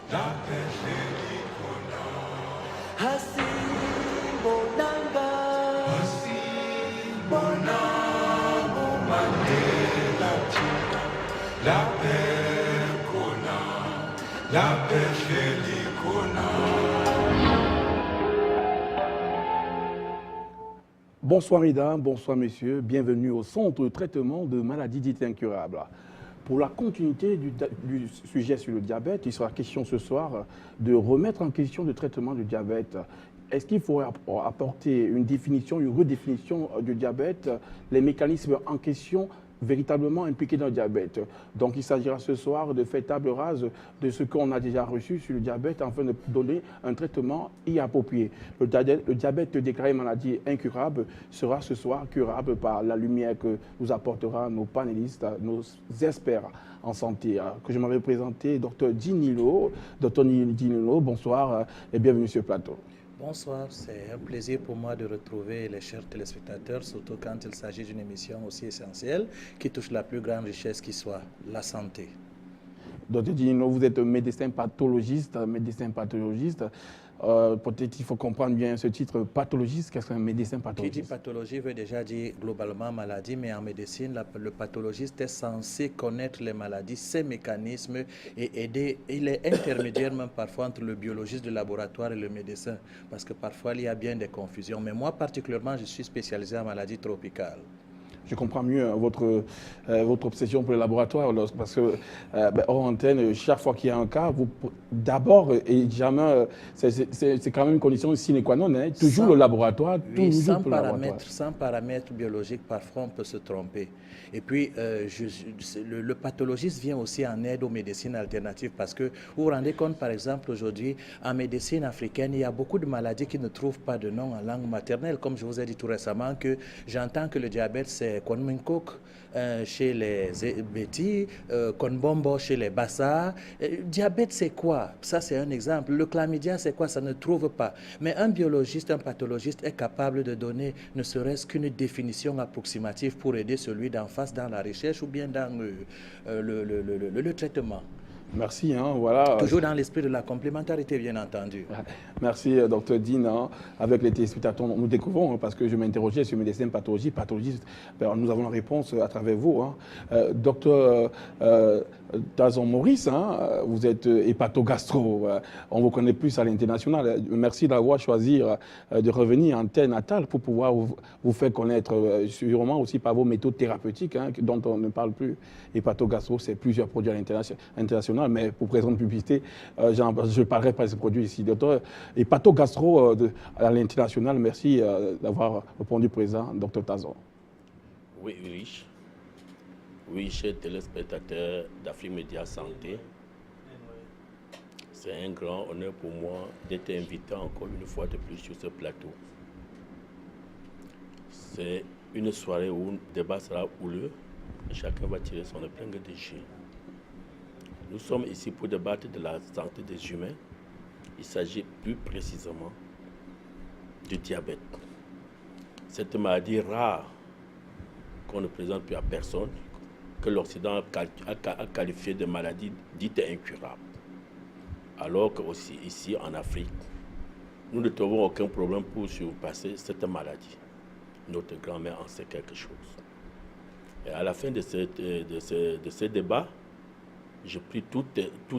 Hasibonanga, Hasibonanga, Mandela China, la paix Kona, la paix Feli Kona. Bonsoir mesdames, bonsoir messieurs, bienvenue au centre de traitement de maladies dites incurables. Pour la continuité du sujet sur le diabète, il sera question ce soir de remettre en question le traitement du diabète. Est-ce qu'il faut apporter une définition, une redéfinition du diabète, les mécanismes en question véritablement impliqués dans le diabète? Donc il s'agira ce soir de faire table rase de ce qu'on a déjà reçu sur le diabète afin de donner un traitement y approprié. Le diabète déclaré maladie incurable sera ce soir curable par la lumière que nous apportera nos panélistes, nos experts en santé, que je m'avais présenté, Dr Dinilo. Dr Dinilo, bonsoir et bienvenue sur le plateau. Bonsoir, c'est un plaisir pour moi de retrouver les chers téléspectateurs, surtout quand il s'agit d'une émission aussi essentielle qui touche la plus grande richesse qui soit, la santé. Docteur Dinilo, vous êtes médecin pathologiste. Peut-être qu'il faut comprendre bien ce titre pathologiste. Qu'est-ce qu'un médecin pathologiste? Qui dit pathologie veut déjà dire globalement maladie, mais en médecine, le pathologiste est censé connaître les maladies, ses mécanismes et aider. Il est intermédiaire même parfois entre le biologiste de laboratoire et le médecin, parce que parfois il y a bien des confusions. Mais moi particulièrement, je suis spécialisé en maladies tropicales. Je comprends mieux votre obsession pour le laboratoire, parce que hors antenne, chaque fois qu'il y a un cas, d'abord et jamais, c'est quand même une condition sine qua non, hein, toujours le laboratoire, oui, toujours pour le laboratoire. Sans paramètres biologiques, parfois on peut se tromper. Et puis, le pathologiste vient aussi en aide aux médecines alternatives, parce que vous vous rendez compte, par exemple, aujourd'hui, en médecine africaine, il y a beaucoup de maladies qui ne trouvent pas de nom en langue maternelle, comme je vous ai dit tout récemment, que j'entends que le diabète, c'est Konminkok chez les Bétis, Konbombo chez les Bassa. Diabète, c'est quoi? Ça, c'est un exemple. Le chlamydia, c'est quoi? Ça ne trouve pas. Mais un biologiste, un pathologiste est capable de donner ne serait-ce qu'une définition approximative pour aider celui d'en face dans la recherche ou bien dans le traitement. Merci. Voilà. Toujours dans l'esprit de la complémentarité, bien entendu. Merci, Dr Din. Avec les téléspectateurs, nous découvrons, parce que je m'interrogeais sur médecin pathologiste. Nous avons la réponse à travers vous. Dr Tazon Maurice, vous êtes hépatogastro. On vous connaît plus à l'international. Merci d'avoir choisi de revenir en terre natale pour pouvoir vous faire connaître, sûrement aussi par vos méthodes thérapeutiques, dont on ne parle plus. Hépatogastro, c'est plusieurs produits à l'international. Mais pour présenter de publicité, je parlerai pas de ces produits ici. Docteur hépatogastro à l'international, merci d'avoir répondu présent, Dr Tazon. Oui, chers téléspectateurs d'Afrique Média Santé, c'est un grand honneur pour moi d'être invité encore une fois de plus sur ce plateau. C'est une soirée où le débat sera houleux, chacun va tirer son épingle de jeu. Nous sommes ici pour débattre de la santé des humains. Il s'agit plus précisément du diabète. Cette maladie rare qu'on ne présente plus à personne, que l'Occident a qualifiée de maladie dite incurable. Alors que aussi ici en Afrique, nous ne trouvons aucun problème pour surpasser cette maladie. Notre grand-mère en sait quelque chose. Et à la fin de ce débat, je prie tout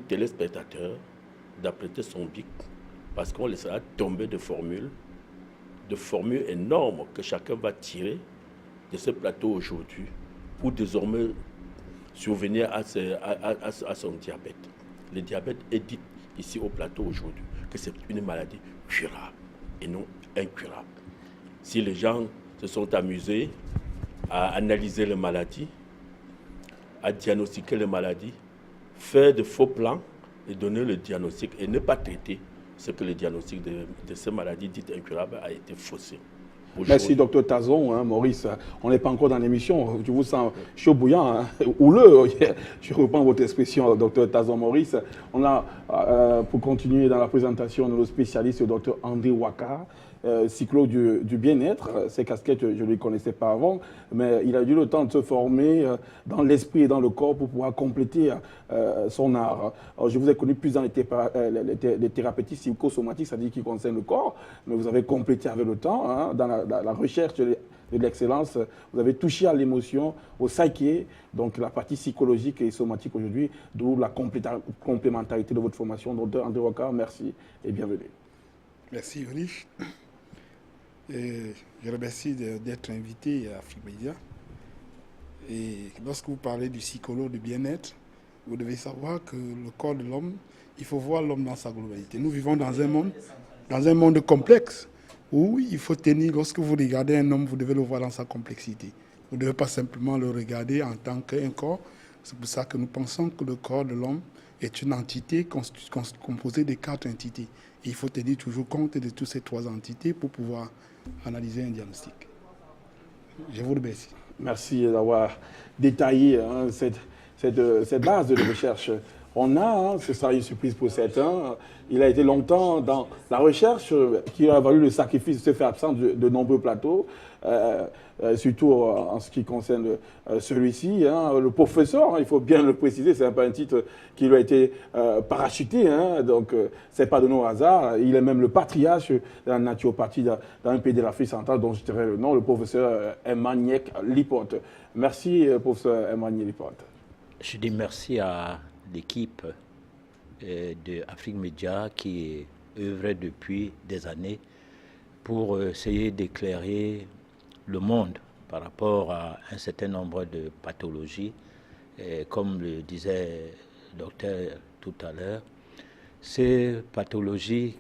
téléspectateur d'apprêter son bic, parce qu'on laissera tomber de formules énormes que chacun va tirer de ce plateau aujourd'hui pour désormais survenir à son diabète. Le diabète est dit ici au plateau aujourd'hui que c'est une maladie curable et non incurable. Si les gens se sont amusés à analyser les maladies, à diagnostiquer les maladies, faire de faux plans et donner le diagnostic et ne pas traiter ce que le diagnostic de ces maladies dites incurables a été faussé. Merci, docteur Tazon, Maurice. On n'est pas encore dans l'émission. Je vous sens chaud bouillant, houleux. Je reprends votre expression, docteur Tazon Maurice. On a, pour continuer dans la présentation de nos spécialistes, le docteur André Ouaka, cyclo du bien-être. Ces casquettes, je ne les connaissais pas avant, mais il a eu le temps de se former dans l'esprit et dans le corps pour pouvoir compléter son art. Alors, je vous ai connu plus dans les thérapeutiques psychosomatiques, c'est-à-dire qui concernent le corps, mais vous avez complété avec le temps, hein, dans la recherche de l'excellence. Vous avez touché à l'émotion, au psyché, donc la partie psychologique et somatique aujourd'hui, d'où la complémentarité de votre formation. Docteur André Rocard, merci et bienvenue. Merci Yonif. Je remercie d'être invité à Afrique Média. Et lorsque vous parlez du psychologue de bien-être, vous devez savoir que le corps de l'homme, il faut voir l'homme dans sa globalité. Nous vivons dans un monde complexe où il faut tenir, lorsque vous regardez un homme, vous devez le voir dans sa complexité. Vous ne devez pas simplement le regarder en tant qu'un corps. C'est pour ça que nous pensons que le corps de l'homme est une entité composée de 4 entités. Et il faut tenir toujours compte de toutes ces 3 entités pour pouvoir analyser un diagnostic. Je vous remercie. Merci d'avoir détaillé hein, cette base de recherche. On a, hein, ce sera une surprise pour certains, il a été longtemps dans la recherche qui a valu le sacrifice de se faire absent de nombreux plateaux, surtout en ce qui concerne celui-ci. Hein, le professeur, hein, il faut bien le préciser, c'est pas un titre qui lui a été parachuté, hein, donc c'est pas de nos hasards. Il est même le patriarche de la naturopathie dans un pays de l'Afrique centrale dont je dirais le nom, le professeur Emmanuel Lipote. Merci, professeur Emmanuel Lipote. Je dis merci à l'équipe de Afrique Média qui œuvrait depuis des années pour essayer d'éclairer le monde par rapport à un certain nombre de pathologies. Et comme le disait le docteur tout à l'heure, ces pathologies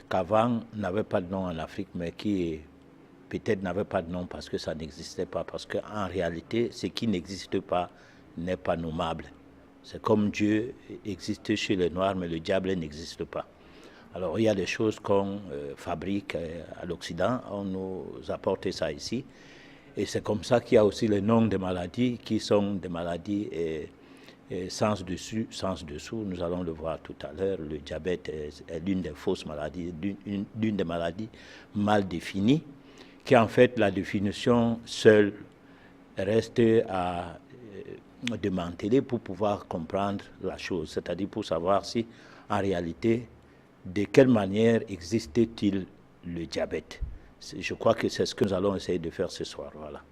qu'avant n'avaient pas de nom en Afrique, mais qui peut-être n'avaient pas de nom parce que ça n'existait pas, parce qu'en réalité, ce qui n'existe pas n'est pas nommable. C'est comme Dieu existe chez les Noirs, mais le diable n'existe pas. Alors il y a des choses qu'on fabrique à l'Occident, on nous apporte ça ici. Et c'est comme ça qu'il y a aussi les noms des maladies qui sont des maladies sens dessus, sens dessous. Nous allons le voir tout à l'heure. Le diabète est l'une des fausses maladies, l'une des maladies mal définies, qui en fait la définition seule reste à démanteler pour pouvoir comprendre la chose, c'est-à-dire pour savoir si, en réalité, de quelle manière existe-t-il le diabète. Je crois que c'est ce que nous allons essayer de faire ce soir. Voilà.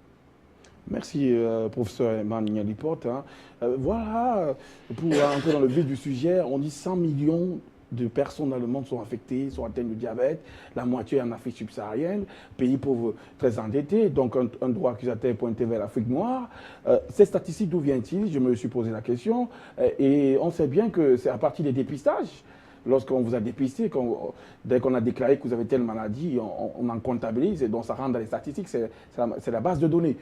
Merci, professeur Emmanuel Lipote. Hein. Voilà, pour entrer dans le vif du sujet, on dit 100 millions de personnes dans le monde sont affectées, sont atteintes de diabète, la moitié en Afrique subsaharienne, pays pauvres très endettés, donc un droit accusateur pointé vers l'Afrique noire. Ces statistiques, d'où viennent-ils? Je me suis posé la question. Et on sait bien que c'est à partir des dépistages. Lorsqu'on vous a dépisté, dès qu'on a déclaré que vous avez telle maladie, on en comptabilise et donc ça rentre dans les statistiques, c'est la base de données.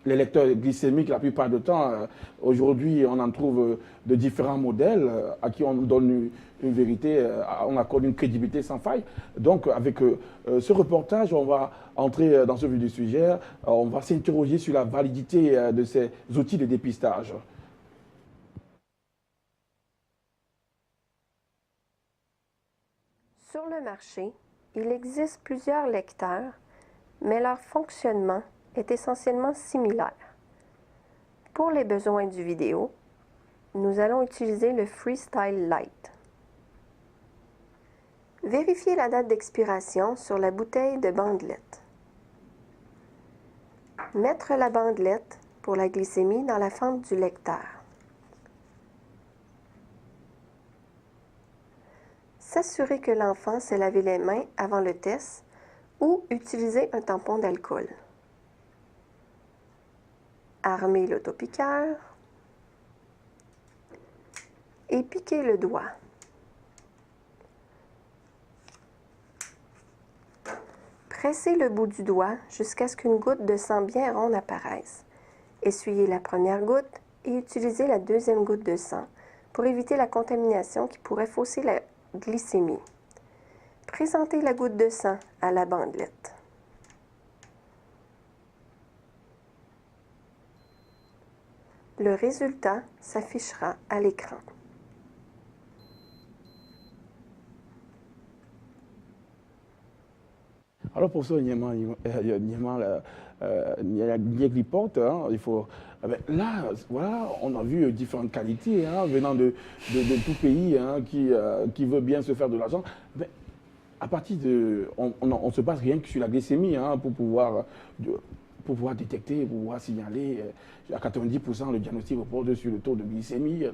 Les lecteurs glycémiques, la plupart du temps, aujourd'hui, on en trouve de différents modèles à qui on donne une vérité, on accorde une crédibilité sans faille. Donc, avec ce reportage, on va entrer dans ce vif du sujet, on va s'interroger sur la validité de ces outils de dépistage. Sur le marché, il existe plusieurs lecteurs, mais leur fonctionnement est essentiellement similaire. Pour les besoins du vidéo, nous allons utiliser le Freestyle Lite. Vérifiez la date d'expiration sur la bouteille de bandelette. Mettre la bandelette pour la glycémie dans la fente du lecteur. S'assurer que l'enfant s'est lavé les mains avant le test ou utiliser un tampon d'alcool. Armer l'autopiqueur et piquer le doigt. Pressez le bout du doigt jusqu'à ce qu'une goutte de sang bien ronde apparaisse. Essuyez la première goutte et utilisez la deuxième goutte de sang pour éviter la contamination qui pourrait fausser la glycémie. Présentez la goutte de sang à la bandelette. Le résultat s'affichera à l'écran. Alors, professeur Niagliporte, il faut... Là, voilà, on a vu différentes qualités venant de tout pays qui veut bien se faire de l'argent. À partir de... On se base rien que sur la glycémie pour pouvoir détecter, pour pouvoir signaler. À 90%, le diagnostic repose sur le taux de glycémie.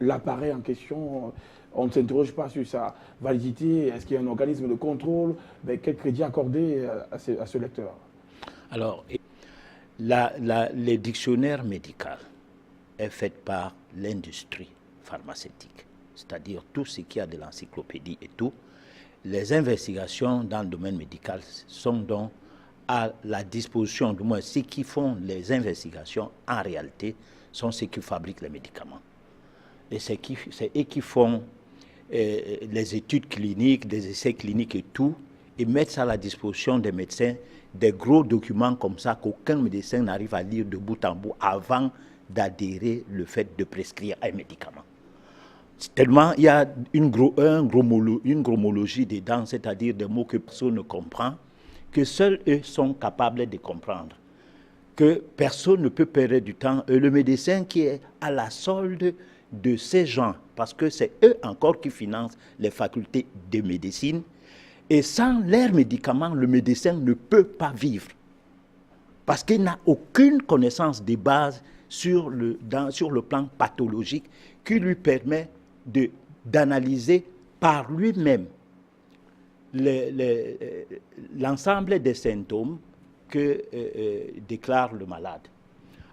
L'appareil en question, on ne s'interroge pas sur sa validité. Est-ce qu'il y a un organisme de contrôle? Quel crédit accorder à ce lecteur? Alors, les dictionnaires médicaux est fait par l'industrie pharmaceutique, c'est-à-dire tout ce qui a de l'encyclopédie et tout. Les investigations dans le domaine médical sont donc à la disposition, du moins ceux qui font les investigations en réalité sont ceux qui fabriquent les médicaments. Et c'est eux qui font les études cliniques, des essais cliniques et tout, et mettent ça à la disposition des médecins, des gros documents comme ça qu'aucun médecin n'arrive à lire de bout en bout avant d'adhérer le fait de prescrire un médicament. Tellement il y a une gromologie dedans, c'est-à-dire des mots que personne ne comprend, que seuls eux sont capables de comprendre, que personne ne peut perdre du temps. Et le médecin qui est à la solde de ces gens, parce que c'est eux encore qui financent les facultés de médecine, et sans leurs médicaments, le médecin ne peut pas vivre, parce qu'il n'a aucune connaissance de base sur le plan pathologique qui lui permet d'analyser par lui-même l'ensemble des symptômes que déclare le malade.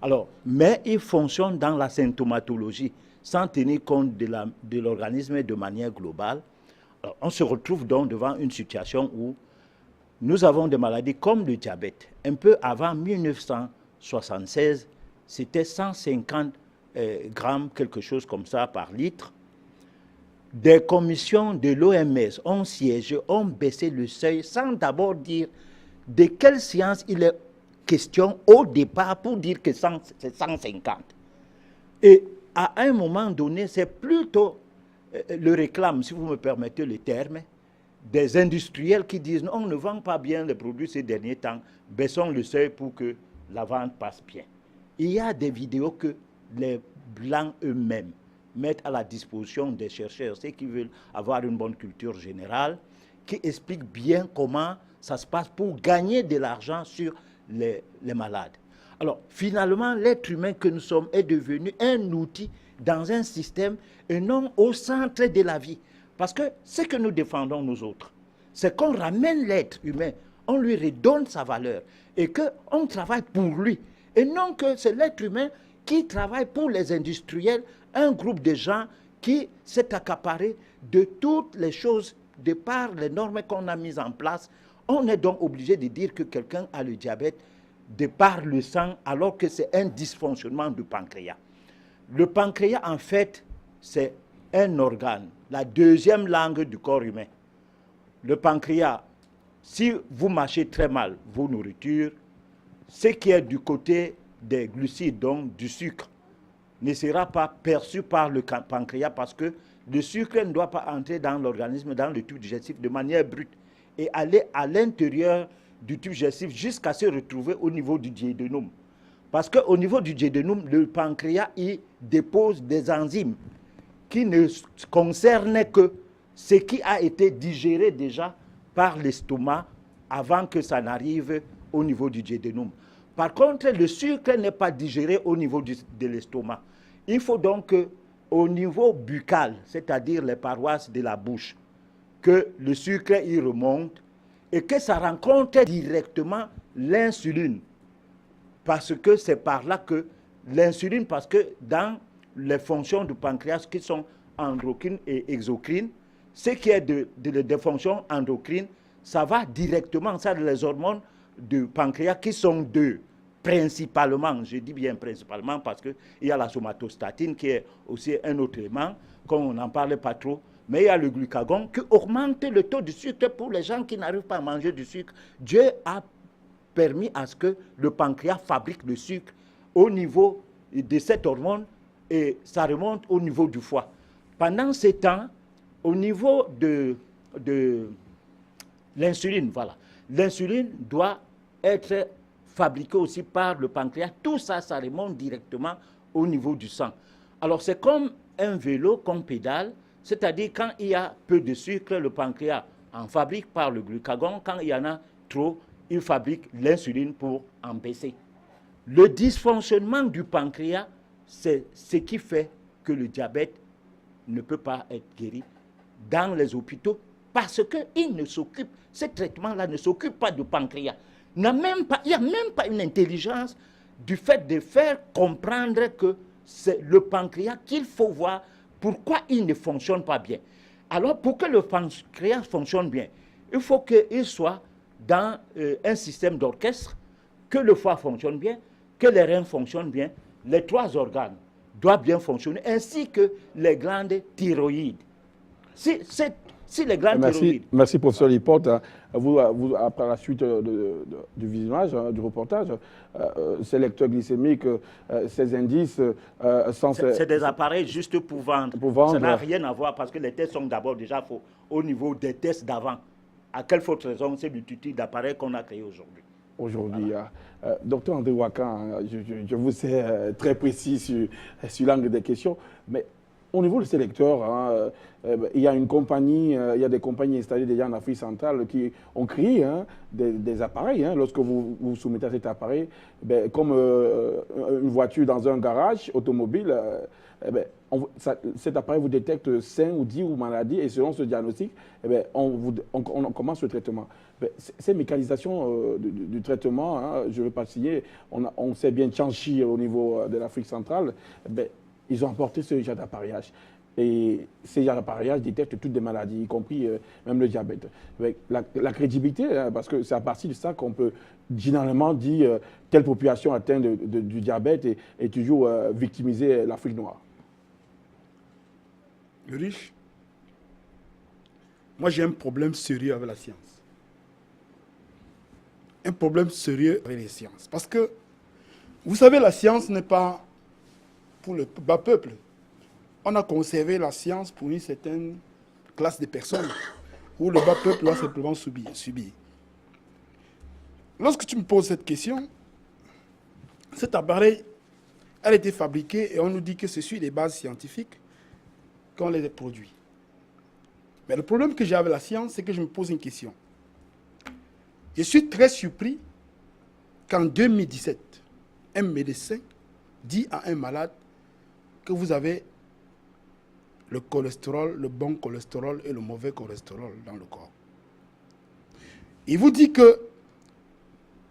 Alors, mais il fonctionne dans la symptomatologie sans tenir compte de l'organisme de manière globale. Alors, on se retrouve donc devant une situation où nous avons des maladies comme le diabète. Un peu avant 1976, c'était 150 grammes, quelque chose comme ça, par litre. Des commissions de l'OMS ont siégé, ont baissé le seuil sans d'abord dire de quelle science il est question au départ pour dire que c'est 150. Et à un moment donné, c'est plutôt le réclame, si vous me permettez le terme, des industriels qui disent on ne vend pas bien les produits ces derniers temps, baissons le seuil pour que la vente passe bien. Il y a des vidéos que les Blancs eux-mêmes mettent à la disposition des chercheurs, ceux qui veulent avoir une bonne culture générale, qui expliquent bien comment ça se passe pour gagner de l'argent sur les malades. Alors, finalement, l'être humain que nous sommes est devenu un outil dans un système et non au centre de la vie. Parce que ce que nous défendons, nous autres, c'est qu'on ramène l'être humain, on lui redonne sa valeur et qu'on travaille pour lui. Et non que c'est l'être humain qui travaille pour les industriels, un groupe de gens qui s'est accaparé de toutes les choses de par les normes qu'on a mises en place. On est donc obligé de dire que quelqu'un a le diabète de par le sang alors que c'est un dysfonctionnement du pancréas. Le pancréas, en fait, c'est un organe, la deuxième langue du corps humain. Le pancréas, si vous mâchez très mal vos nourritures, ce qui est du côté des glucides, donc du sucre, ne sera pas perçu par le pancréas parce que le sucre ne doit pas entrer dans l'organisme, dans le tube digestif de manière brute et aller à l'intérieur du tube digestif jusqu'à se retrouver au niveau du duodénum. Parce qu'au niveau du duodénum, le pancréas y dépose des enzymes qui ne concernent que ce qui a été digéré déjà par l'estomac avant que ça n'arrive au niveau du duodénum. Par contre, le sucre n'est pas digéré au niveau de l'estomac. Il faut donc qu'au niveau buccal, c'est-à-dire les paroisses de la bouche, que le sucre y remonte et que ça rencontre directement l'insuline. Parce que c'est par là que l'insuline, parce que dans les fonctions du pancréas qui sont endocrines et exocrines, ce qui est des fonctions endocrines, ça va directement, ça les hormones du pancréas qui sont deux, principalement, je dis bien principalement parce qu'il y a la somatostatine qui est aussi un autre élément, qu'on n'en parle pas trop, mais il y a le glucagon qui augmente le taux de sucre pour les gens qui n'arrivent pas à manger du sucre. Dieu a permis à ce que le pancréas fabrique le sucre au niveau de cette hormone et ça remonte au niveau du foie. Pendant ce temps, au niveau de l'insuline, voilà. l'insuline doit être fabriquée aussi par le pancréas. Tout ça, ça remonte directement au niveau du sang. Alors, c'est comme un vélo qu'on pédale, c'est-à-dire quand il y a peu de sucre, le pancréas en fabrique par le glucagon. Quand il y en a trop, il fabrique l'insuline pour en baisser. Le dysfonctionnement du pancréas, c'est ce qui fait que le diabète ne peut pas être guéri dans les hôpitaux parce qu'il ne s'occupe, ce traitement-là ne s'occupe pas du pancréas. Il n'y a même pas une intelligence du fait de faire comprendre que c'est le pancréas qu'il faut voir pourquoi il ne fonctionne pas bien. Alors, pour que le pancréas fonctionne bien, il faut qu'il soit dans un système d'orchestre, que le foie fonctionne bien, que les reins fonctionnent bien, les 3 organes doivent bien fonctionner, ainsi que les glandes thyroïdes. Si les glandes thyroïdes... Merci, professeur Lipote. Vous, après la suite du visionnage, du reportage, ces lecteurs glycémiques, ces indices... c'est des appareils juste pour vendre. Ça n'a rien à voir parce que les tests sont d'abord déjà faux au niveau des tests d'avant. À quelle faute raison c'est l'utilité d'appareils qu'on a créé aujourd'hui? Voilà. Docteur André Ouakan, je vous sais très précis sur l'angle des questions, mais au niveau de ces lecteurs, il y a une compagnie, il y a des compagnies installées déjà en Afrique centrale qui ont créé des appareils. Lorsque vous vous soumettez à cet appareil, comme une voiture dans un garage automobile, cet appareil vous détecte 5 ou 10 maladies et selon ce diagnostic, on commence le traitement. Ces mécanisations du traitement, je ne veux pas signer, on sait bien Tchanchi au niveau de l'Afrique centrale, ils ont apporté ce genre d'appareillage. Et ces genres d'appareillage détectent toutes les maladies, y compris même le diabète. Avec la crédibilité, parce que c'est à partir de ça qu'on peut généralement dire telle population atteinte du diabète et toujours victimiser l'Afrique noire. Le riche, moi j'ai un problème sérieux avec la science. Un problème sérieux avec les sciences. Parce que, vous savez, la science n'est pas pour le bas peuple. On a conservé la science pour une certaine classe de personnes où le bas peuple doit simplement subir. Lorsque tu me poses cette question, cet appareil, elle a été fabriquée et on nous dit que c'est sur des bases scientifiques qu'on les produit. Mais le problème que j'ai avec la science, c'est que je me pose une question. Je suis très surpris qu'en 2017, un médecin dit à un malade que vous avez le cholestérol, le bon cholestérol et le mauvais cholestérol dans le corps. Il vous dit qu'il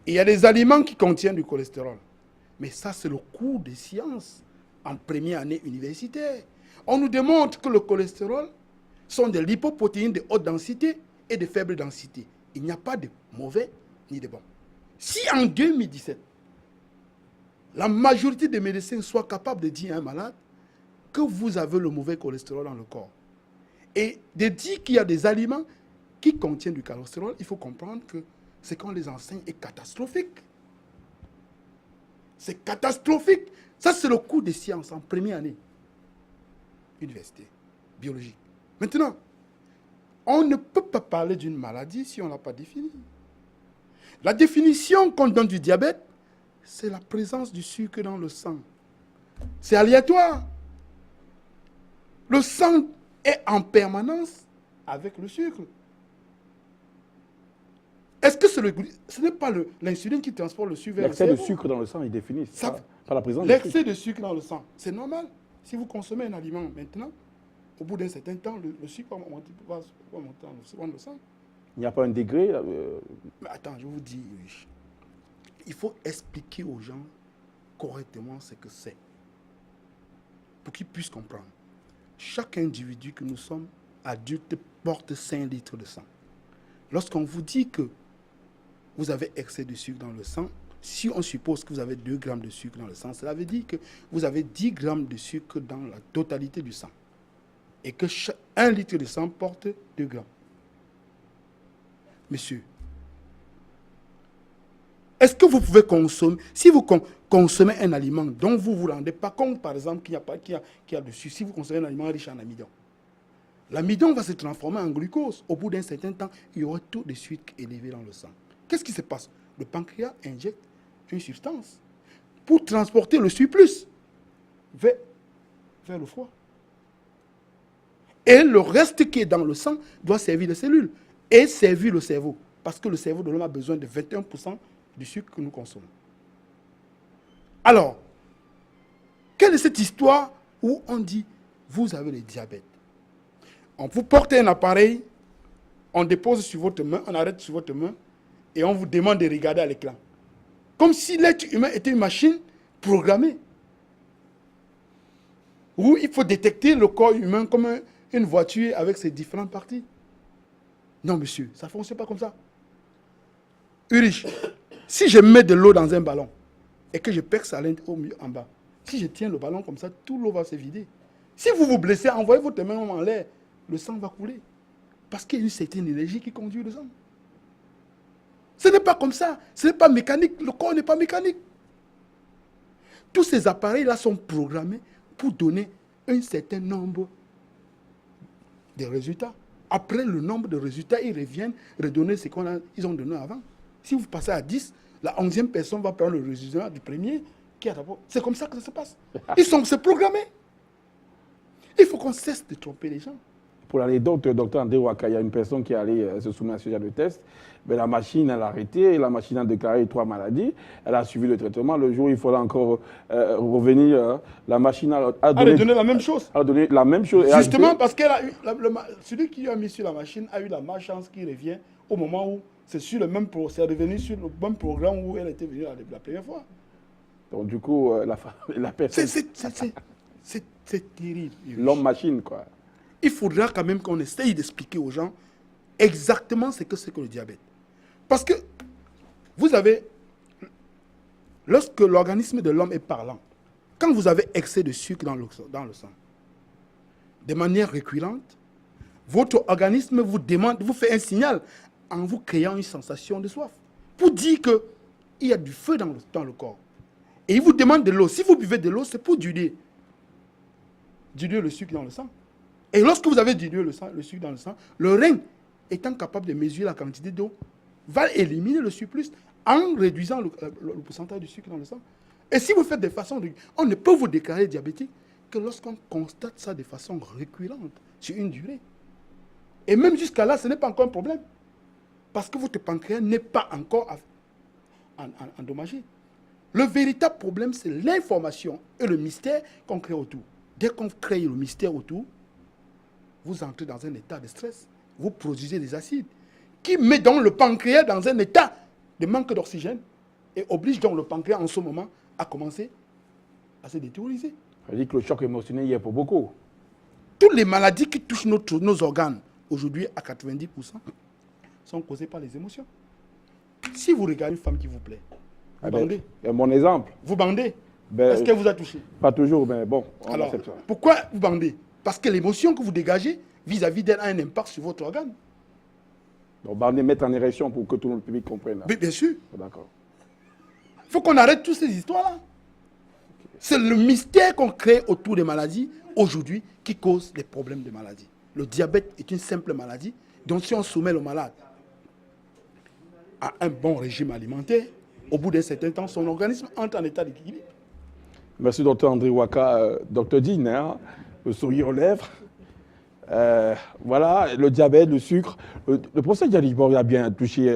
y a des aliments qui contiennent du cholestérol. Mais ça, c'est le cours des sciences en première année universitaire. On nous démontre que le cholestérol sont des lipoprotéines de haute densité et de faible densité. Il n'y a pas de mauvais ni de bon. Si en 2017, la majorité des médecins soient capables de dire à un malade que vous avez le mauvais cholestérol dans le corps et de dire qu'il y a des aliments qui contiennent du cholestérol, il faut comprendre que ce qu'on les enseigne est catastrophique. C'est catastrophique. Ça, c'est le cours des sciences en première année. Université biologique. Maintenant, on ne peut pas parler d'une maladie si on ne l'a pas définie. La définition qu'on donne du diabète, c'est la présence du sucre dans le sang. C'est aléatoire. Le sang est en permanence avec le sucre. Est-ce que ce n'est pas l'insuline qui transporte le sucre vers le cerveau? L'excès de sucre dans le sang est défini par la présence de sucre. L'excès de sucre dans le sang, c'est normal. Si vous consommez un aliment maintenant, au bout d'un certain temps, le sucre va monter dans le sang. Il n'y a pas un degré Mais attends, je vous dis, il faut expliquer aux gens correctement ce que c'est, pour qu'ils puissent comprendre. Chaque individu que nous sommes, adulte, porte 5 litres de sang. Lorsqu'on vous dit que vous avez excès de sucre dans le sang, si on suppose que vous avez 2 grammes de sucre dans le sang, cela veut dire que vous avez 10 grammes de sucre dans la totalité du sang. Et que 1 litre de sang porte 2 grammes. Monsieur, est-ce que vous pouvez consommer, si vous consommez un aliment dont vous ne vous rendez pas compte, par exemple, qu'il y a dessus, si vous consommez un aliment riche en amidon, l'amidon va se transformer en glucose. Au bout d'un certain temps, il y aura taux de sucre élevé dans le sang. qu'est-ce qui se passe? Le pancréas injecte une substance pour transporter le surplus vers le foie. Et le reste qui est dans le sang doit servir les cellules et servir le cerveau. Parce que le cerveau de l'homme a besoin de 21% du sucre que nous consommons. Alors, quelle est cette histoire où on dit, vous avez le diabète? On vous porte un appareil, on dépose sur votre main, on arrête sur votre main, et on vous demande de regarder à l'écran. Comme si l'être humain était une machine programmée. Où il faut détecter le corps humain comme une voiture avec ses différentes parties. Non, monsieur, ça ne fonctionne pas comme ça. Ulrich, si je mets de l'eau dans un ballon et que je perce à l'intérieur au milieu en bas, si je tiens le ballon comme ça, tout l'eau va se vider. Si vous vous blessez, envoyez votre main en l'air, le sang va couler. Parce qu'il y a une certaine énergie qui conduit le sang. Ce n'est pas comme ça. Ce n'est pas mécanique. Le corps n'est pas mécanique. Tous ces appareils-là sont programmés pour donner un certain nombre de résultats. Après le nombre de résultats, ils reviennent redonner ce qu'ils ont donné avant. Si vous passez à 10, la 11e personne va prendre le résultat du premier qui a d'abord. C'est comme ça que ça se passe. C'est programmé. Il faut qu'on cesse de tromper les gens. Pour l'anecdote, docteur André Ouaka, il y a une personne qui est allée se soumettre à ce genre de test. Mais la machine, elle a arrêté. La machine a déclaré 3 maladies. Elle a suivi le traitement. Le jour où il faudra encore revenir, la machine a donné la même chose. A donné la même chose. Justement parce que celui qui a mis sur la machine a eu la malchance qui revient au moment où c'est revenu sur le même programme où elle était venue la première fois. Donc du coup, la personne... C'est terrible. L'homme-machine, quoi. Il faudra quand même qu'on essaye d'expliquer aux gens exactement ce que c'est que le diabète. Parce que, vous avez, lorsque l'organisme de l'homme est parlant, quand vous avez excès de sucre dans le sang, de manière récurrente, votre organisme vous fait un signal en vous créant une sensation de soif, pour dire qu'il y a du feu dans le corps. Et il vous demande de l'eau. Si vous buvez de l'eau, c'est pour diluer le sucre dans le sang. Et lorsque vous avez dilué le sucre dans le sang, le rein, étant capable de mesurer la quantité d'eau, va éliminer le surplus en réduisant le pourcentage du sucre dans le sang. Et si vous faites de façon... On ne peut vous déclarer diabétique que lorsqu'on constate ça de façon récurrente, sur une durée. Et même jusqu'à là, ce n'est pas encore un problème. Parce que votre pancréas n'est pas encore endommagé. Le véritable problème, c'est l'information et le mystère qu'on crée autour. Dès qu'on crée le mystère autour, vous entrez dans un état de stress. Vous produisez des acides qui met donc le pancréas dans un état de manque d'oxygène et oblige donc le pancréas en ce moment à commencer à se détérioriser. Ça veut dire que le choc émotionnel y est pour beaucoup. Toutes les maladies qui touchent nos organes, aujourd'hui à 90%, sont causées par les émotions. Si vous regardez une femme qui vous plaît, vous bandez. Mon exemple. Vous bandez. Est-ce qu'elle vous a touché? Pas toujours, mais bon, on accepte ça. Pourquoi vous bandez? Parce que l'émotion que vous dégagez vis-à-vis d'elle a un impact sur votre organe. Donc, bander, mettre en érection pour que tout le public comprenne. Mais bien sûr. D'accord. Il faut qu'on arrête toutes ces histoires-là. Okay. C'est le mystère qu'on crée autour des maladies aujourd'hui qui cause des problèmes de maladie. Le diabète est une simple maladie, donc si on soumet le malade à un bon régime alimentaire, au bout d'un certain temps, son organisme entre en état d'équilibre. Merci, docteur André Ouaka. Docteur Digne, hein, le sourire aux lèvres. Voilà, le diabète, le sucre. Le professeur Dialibor a bien touché,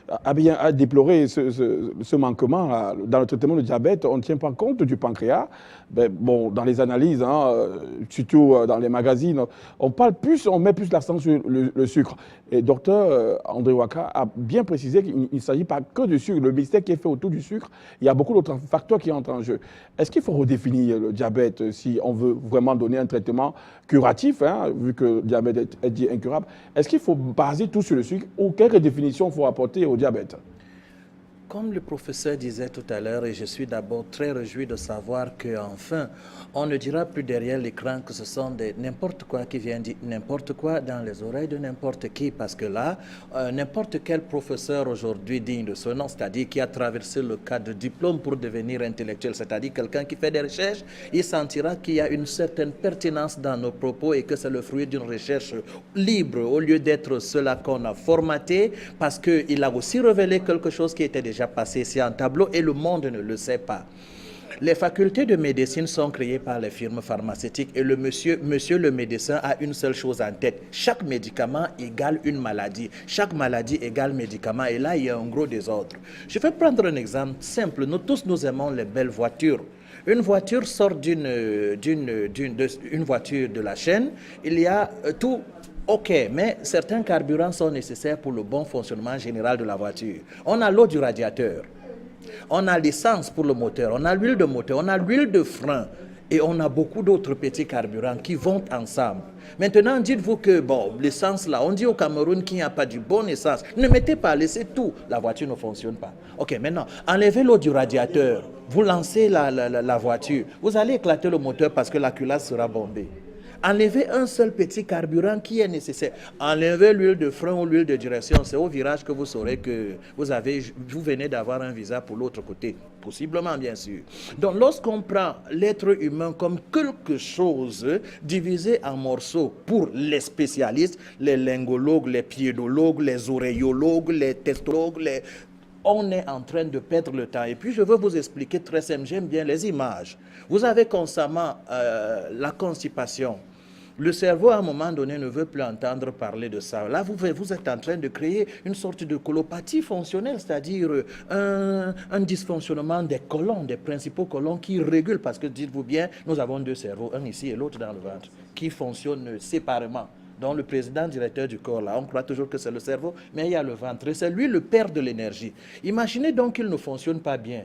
a déploré ce manquement dans le traitement du diabète. On ne tient pas compte du pancréas. Ben, bon, dans les analyses, hein, surtout dans les magazines, on met plus l'accent sur le sucre. Et docteur André Ouaka a bien précisé qu'il ne s'agit pas que du sucre. Le mystère qui est fait autour du sucre, il y a beaucoup d'autres facteurs qui entrent en jeu. Est-ce qu'il faut redéfinir le diabète si on veut vraiment donner un traitement curatif, hein, vu que le diabète est dit incurable? Est-ce qu'il faut baser tout sur le sucre ou quelle définition il faut apporter au diabète? Comme le professeur disait tout à l'heure, et je suis d'abord très réjoui de savoir qu'enfin, on ne dira plus derrière l'écran que ce sont n'importe quoi qui vient dire n'importe quoi dans les oreilles de n'importe qui, parce que là, n'importe quel professeur aujourd'hui digne de ce nom, c'est-à-dire qui a traversé le cadre de diplôme pour devenir intellectuel, c'est-à-dire quelqu'un qui fait des recherches, il sentira qu'il y a une certaine pertinence dans nos propos et que c'est le fruit d'une recherche libre, au lieu d'être cela qu'on a formaté, parce qu'il a aussi révélé quelque chose qui était déjà passé ici en tableau et le monde ne le sait pas. Les facultés de médecine sont créées par les firmes pharmaceutiques et le monsieur le médecin a une seule chose en tête. Chaque médicament égale une maladie. Chaque maladie égale médicament et là, il y a un gros désordre. Je vais prendre un exemple simple. Nous tous, nous aimons les belles voitures. Une voiture sort d'une voiture de la chaîne. Il y a tout. OK, mais certains carburants sont nécessaires pour le bon fonctionnement général de la voiture. On a l'eau du radiateur, on a l'essence pour le moteur, on a l'huile de moteur, on a l'huile de frein et on a beaucoup d'autres petits carburants qui vont ensemble. Maintenant, dites-vous que, bon, l'essence là, on dit au Cameroun qu'il n'y a pas du bon essence. Ne mettez pas, laissez tout, la voiture ne fonctionne pas. OK, maintenant, enlevez l'eau du radiateur, vous lancez la voiture, vous allez éclater le moteur parce que la culasse sera bombée. Enlevez un seul petit carburant qui est nécessaire. Enlevez l'huile de frein ou l'huile de direction. C'est au virage que vous saurez que vous venez d'avoir un visa pour l'autre côté. Possiblement, bien sûr. Donc, lorsqu'on prend l'être humain comme quelque chose divisé en morceaux pour les spécialistes, les lingologues, les piédologues, les oreillologues, les testologues, on est en train de perdre le temps. Et puis, je veux vous expliquer très simple. J'aime bien les images. Vous avez constamment la constipation. Le cerveau, à un moment donné, ne veut plus entendre parler de ça. Là, vous êtes en train de créer une sorte de colopathie fonctionnelle, c'est-à-dire un dysfonctionnement des côlons, des principaux côlons qui régulent. Parce que, dites-vous bien, nous avons deux cerveaux, un ici et l'autre dans le ventre, qui fonctionnent séparément. Donc, le président directeur du corps, là, on croit toujours que c'est le cerveau, mais il y a le ventre. Et c'est lui le père de l'énergie. Imaginez donc qu'il ne fonctionne pas bien.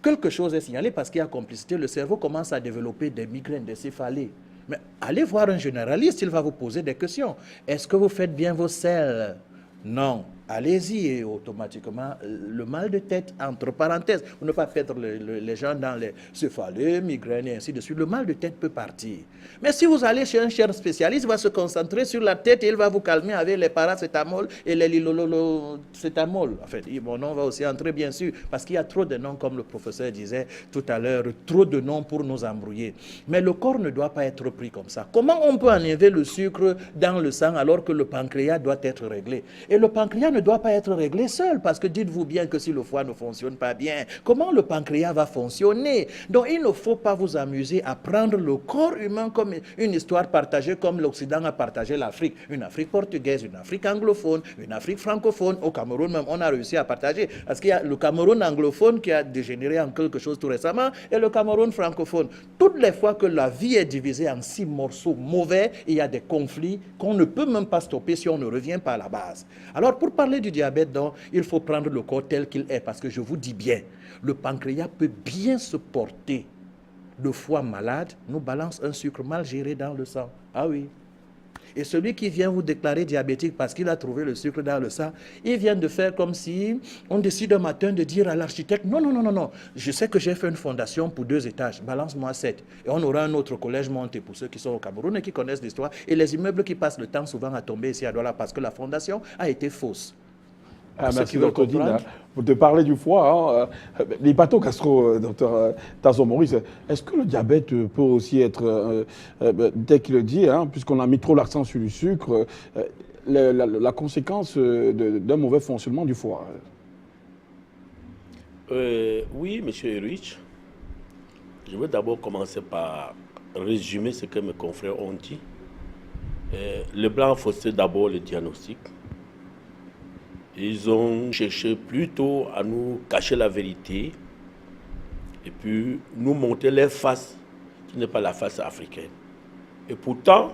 Quelque chose est signalé parce qu'il y a complicité. Le cerveau commence à développer des migraines, des céphalées. Mais allez voir un généraliste, il va vous poser des questions. Est-ce que vous faites bien vos selles? Non. Allez-y et automatiquement, le mal de tête, entre parenthèses, pour ne pas perdre les gens dans les céphalées, migraines et ainsi de suite, le mal de tête peut partir. Mais si vous allez chez un cher spécialiste, il va se concentrer sur la tête et il va vous calmer avec les paracétamol et les lilololocétamol. En fait, mon nom va aussi entrer, bien sûr, parce qu'il y a trop de noms, comme le professeur disait tout à l'heure, trop de noms pour nous embrouiller. Mais le corps ne doit pas être pris comme ça. Comment on peut enlever le sucre dans le sang alors que le pancréas doit être réglé? Et le pancréas ne doit pas être réglé seul, parce que dites-vous bien que si le foie ne fonctionne pas bien, comment le pancréas va fonctionner? Donc il ne faut pas vous amuser à prendre le corps humain comme une histoire partagée, comme l'Occident a partagé l'Afrique. Une Afrique portugaise, une Afrique anglophone, une Afrique francophone. Au Cameroun même, on a réussi à partager, parce qu'il y a le Cameroun anglophone qui a dégénéré en quelque chose tout récemment, et le Cameroun francophone. Toutes les fois que la vie est divisée en 6 morceaux mauvais, il y a des conflits qu'on ne peut même pas stopper si on ne revient pas à la base. Alors pour parler du diabète, donc, il faut prendre le corps tel qu'il est, parce que je vous dis bien, le pancréas peut bien se porter. Le foie malade nous balance un sucre mal géré dans le sang. Ah oui. Et celui qui vient vous déclarer diabétique parce qu'il a trouvé le sucre dans le sang, il vient de faire comme si on décide un matin de dire à l'architecte, non, non, non, non, non, je sais que j'ai fait une fondation pour 2 étages, balance-moi 7. Et on aura un autre collège monté pour ceux qui sont au Cameroun et qui connaissent l'histoire. Et les immeubles qui passent le temps souvent à tomber ici à Douala parce que la fondation a été fausse. Merci, docteur Dina. Vous te parlez du foie, hein, l'hépatogastro, docteur Tazo Maurice. Est-ce que le diabète peut aussi être, dès qu'il le dit, hein, puisqu'on a mis trop l'accent sur le sucre, la conséquence d'un mauvais fonctionnement du foie? Oui, monsieur Erich. Je vais d'abord commencer par résumer ce que mes confrères ont dit. Le blanc faussait d'abord le diagnostic. Ils ont cherché plutôt à nous cacher la vérité et puis nous montrer leur face, qui n'est pas la face africaine. Et pourtant,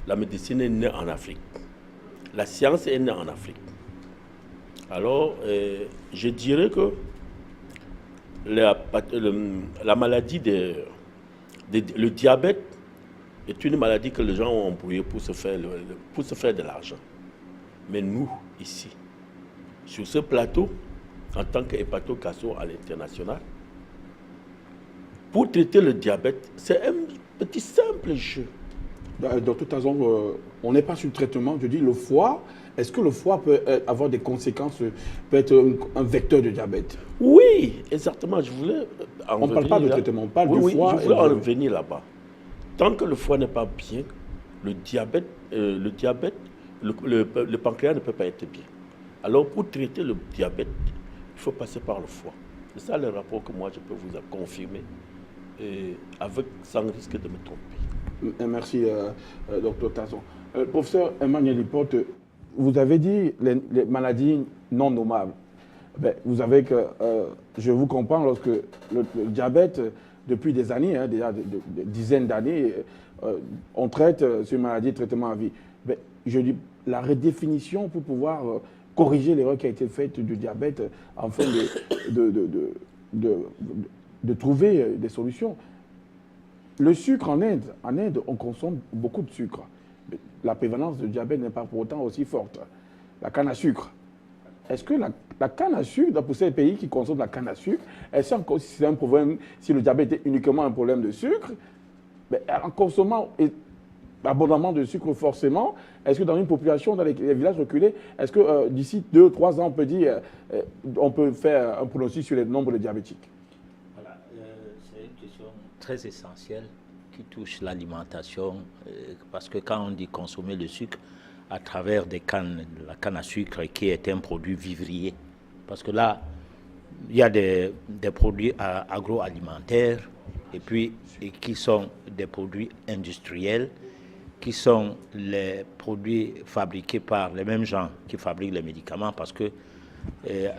la médecine est née en Afrique. La science est née en Afrique. Alors, je dirais que la maladie, le diabète est une maladie que les gens ont employée pour se faire de l'argent. Mais nous, ici, sur ce plateau, en tant qu'hépatocasso à l'international. Pour traiter le diabète, c'est un petit simple jeu. De toute façon, on n'est pas sur le traitement. Je dis le foie. Est-ce que le foie peut avoir des conséquences, peut être un vecteur de diabète? Oui, exactement. Je voulais on ne parle pas de traitement, on parle du foie. Je voulais en revenir là-bas. Tant que le foie n'est pas bien, le pancréas ne peut pas être bien. Alors, pour traiter le diabète, il faut passer par le foie. C'est ça le rapport que moi, je peux vous confirmer, sans risque de me tromper. Merci, Dr Tazon. Professeur Emmanuel Lipote, vous avez dit les maladies non nommables. Ben, vous savez que je vous comprends lorsque le diabète, depuis des années, déjà des dizaines d'années, on traite ces maladies, traitement à vie. Ben, je dis la redéfinition pour pouvoir corriger l'erreur qui a été faite du diabète afin de trouver des solutions. Le sucre en Inde, on consomme beaucoup de sucre. La prévalence du diabète n'est pas pour autant aussi forte. La canne à sucre. Est-ce que la canne à sucre, pour ces pays qui consomment la canne à sucre, est-ce que c'est un problème, si le diabète est uniquement un problème de sucre, mais en consommant abondamment de sucre forcément, est-ce que dans une population, dans les villages reculés, est-ce que d'ici 2-3 ans, on peut dire, on peut faire un pronostic sur le nombre de diabétiques? Voilà, c'est une question très essentielle qui touche l'alimentation, parce que quand on dit consommer le sucre à travers la canne à sucre qui est un produit vivrier, parce que là, il y a des produits agroalimentaires et qui sont des produits industriels, qui sont les produits fabriqués par les mêmes gens qui fabriquent les médicaments, parce que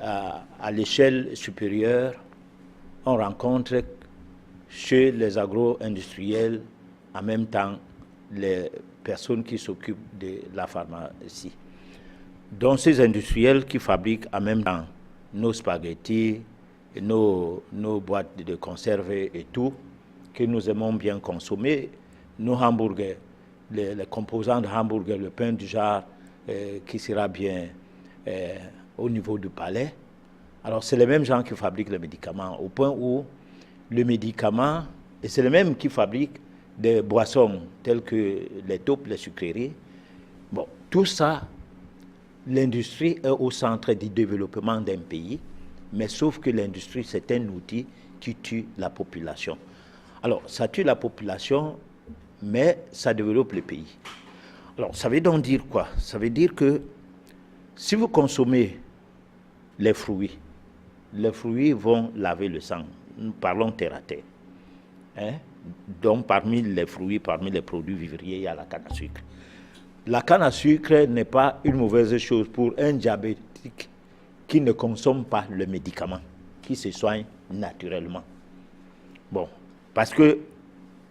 à l'échelle supérieure, on rencontre chez les agro-industriels en même temps les personnes qui s'occupent de la pharmacie. Donc ces industriels qui fabriquent en même temps nos spaghettis, nos boîtes de conserve et tout, que nous aimons bien consommer, nos hamburgers, les composants de hamburger, le pain du genre qui sera bien au niveau du palais. Alors c'est les mêmes gens qui fabriquent les médicaments, au point où le médicament, et c'est les mêmes qui fabriquent des boissons telles que les taupes, les sucreries. Bon, tout ça, l'industrie est au centre du développement d'un pays, mais sauf que l'industrie, c'est un outil qui tue la population. Alors, ça tue la population, mais ça développe le pays. Alors, ça veut donc dire quoi? Ça veut dire que si vous consommez les fruits vont laver le sang. Nous parlons terre à terre. Hein? Donc, parmi les fruits, parmi les produits vivriers, il y a la canne à sucre. La canne à sucre n'est pas une mauvaise chose pour un diabétique qui ne consomme pas le médicament, qui se soigne naturellement. Bon, parce que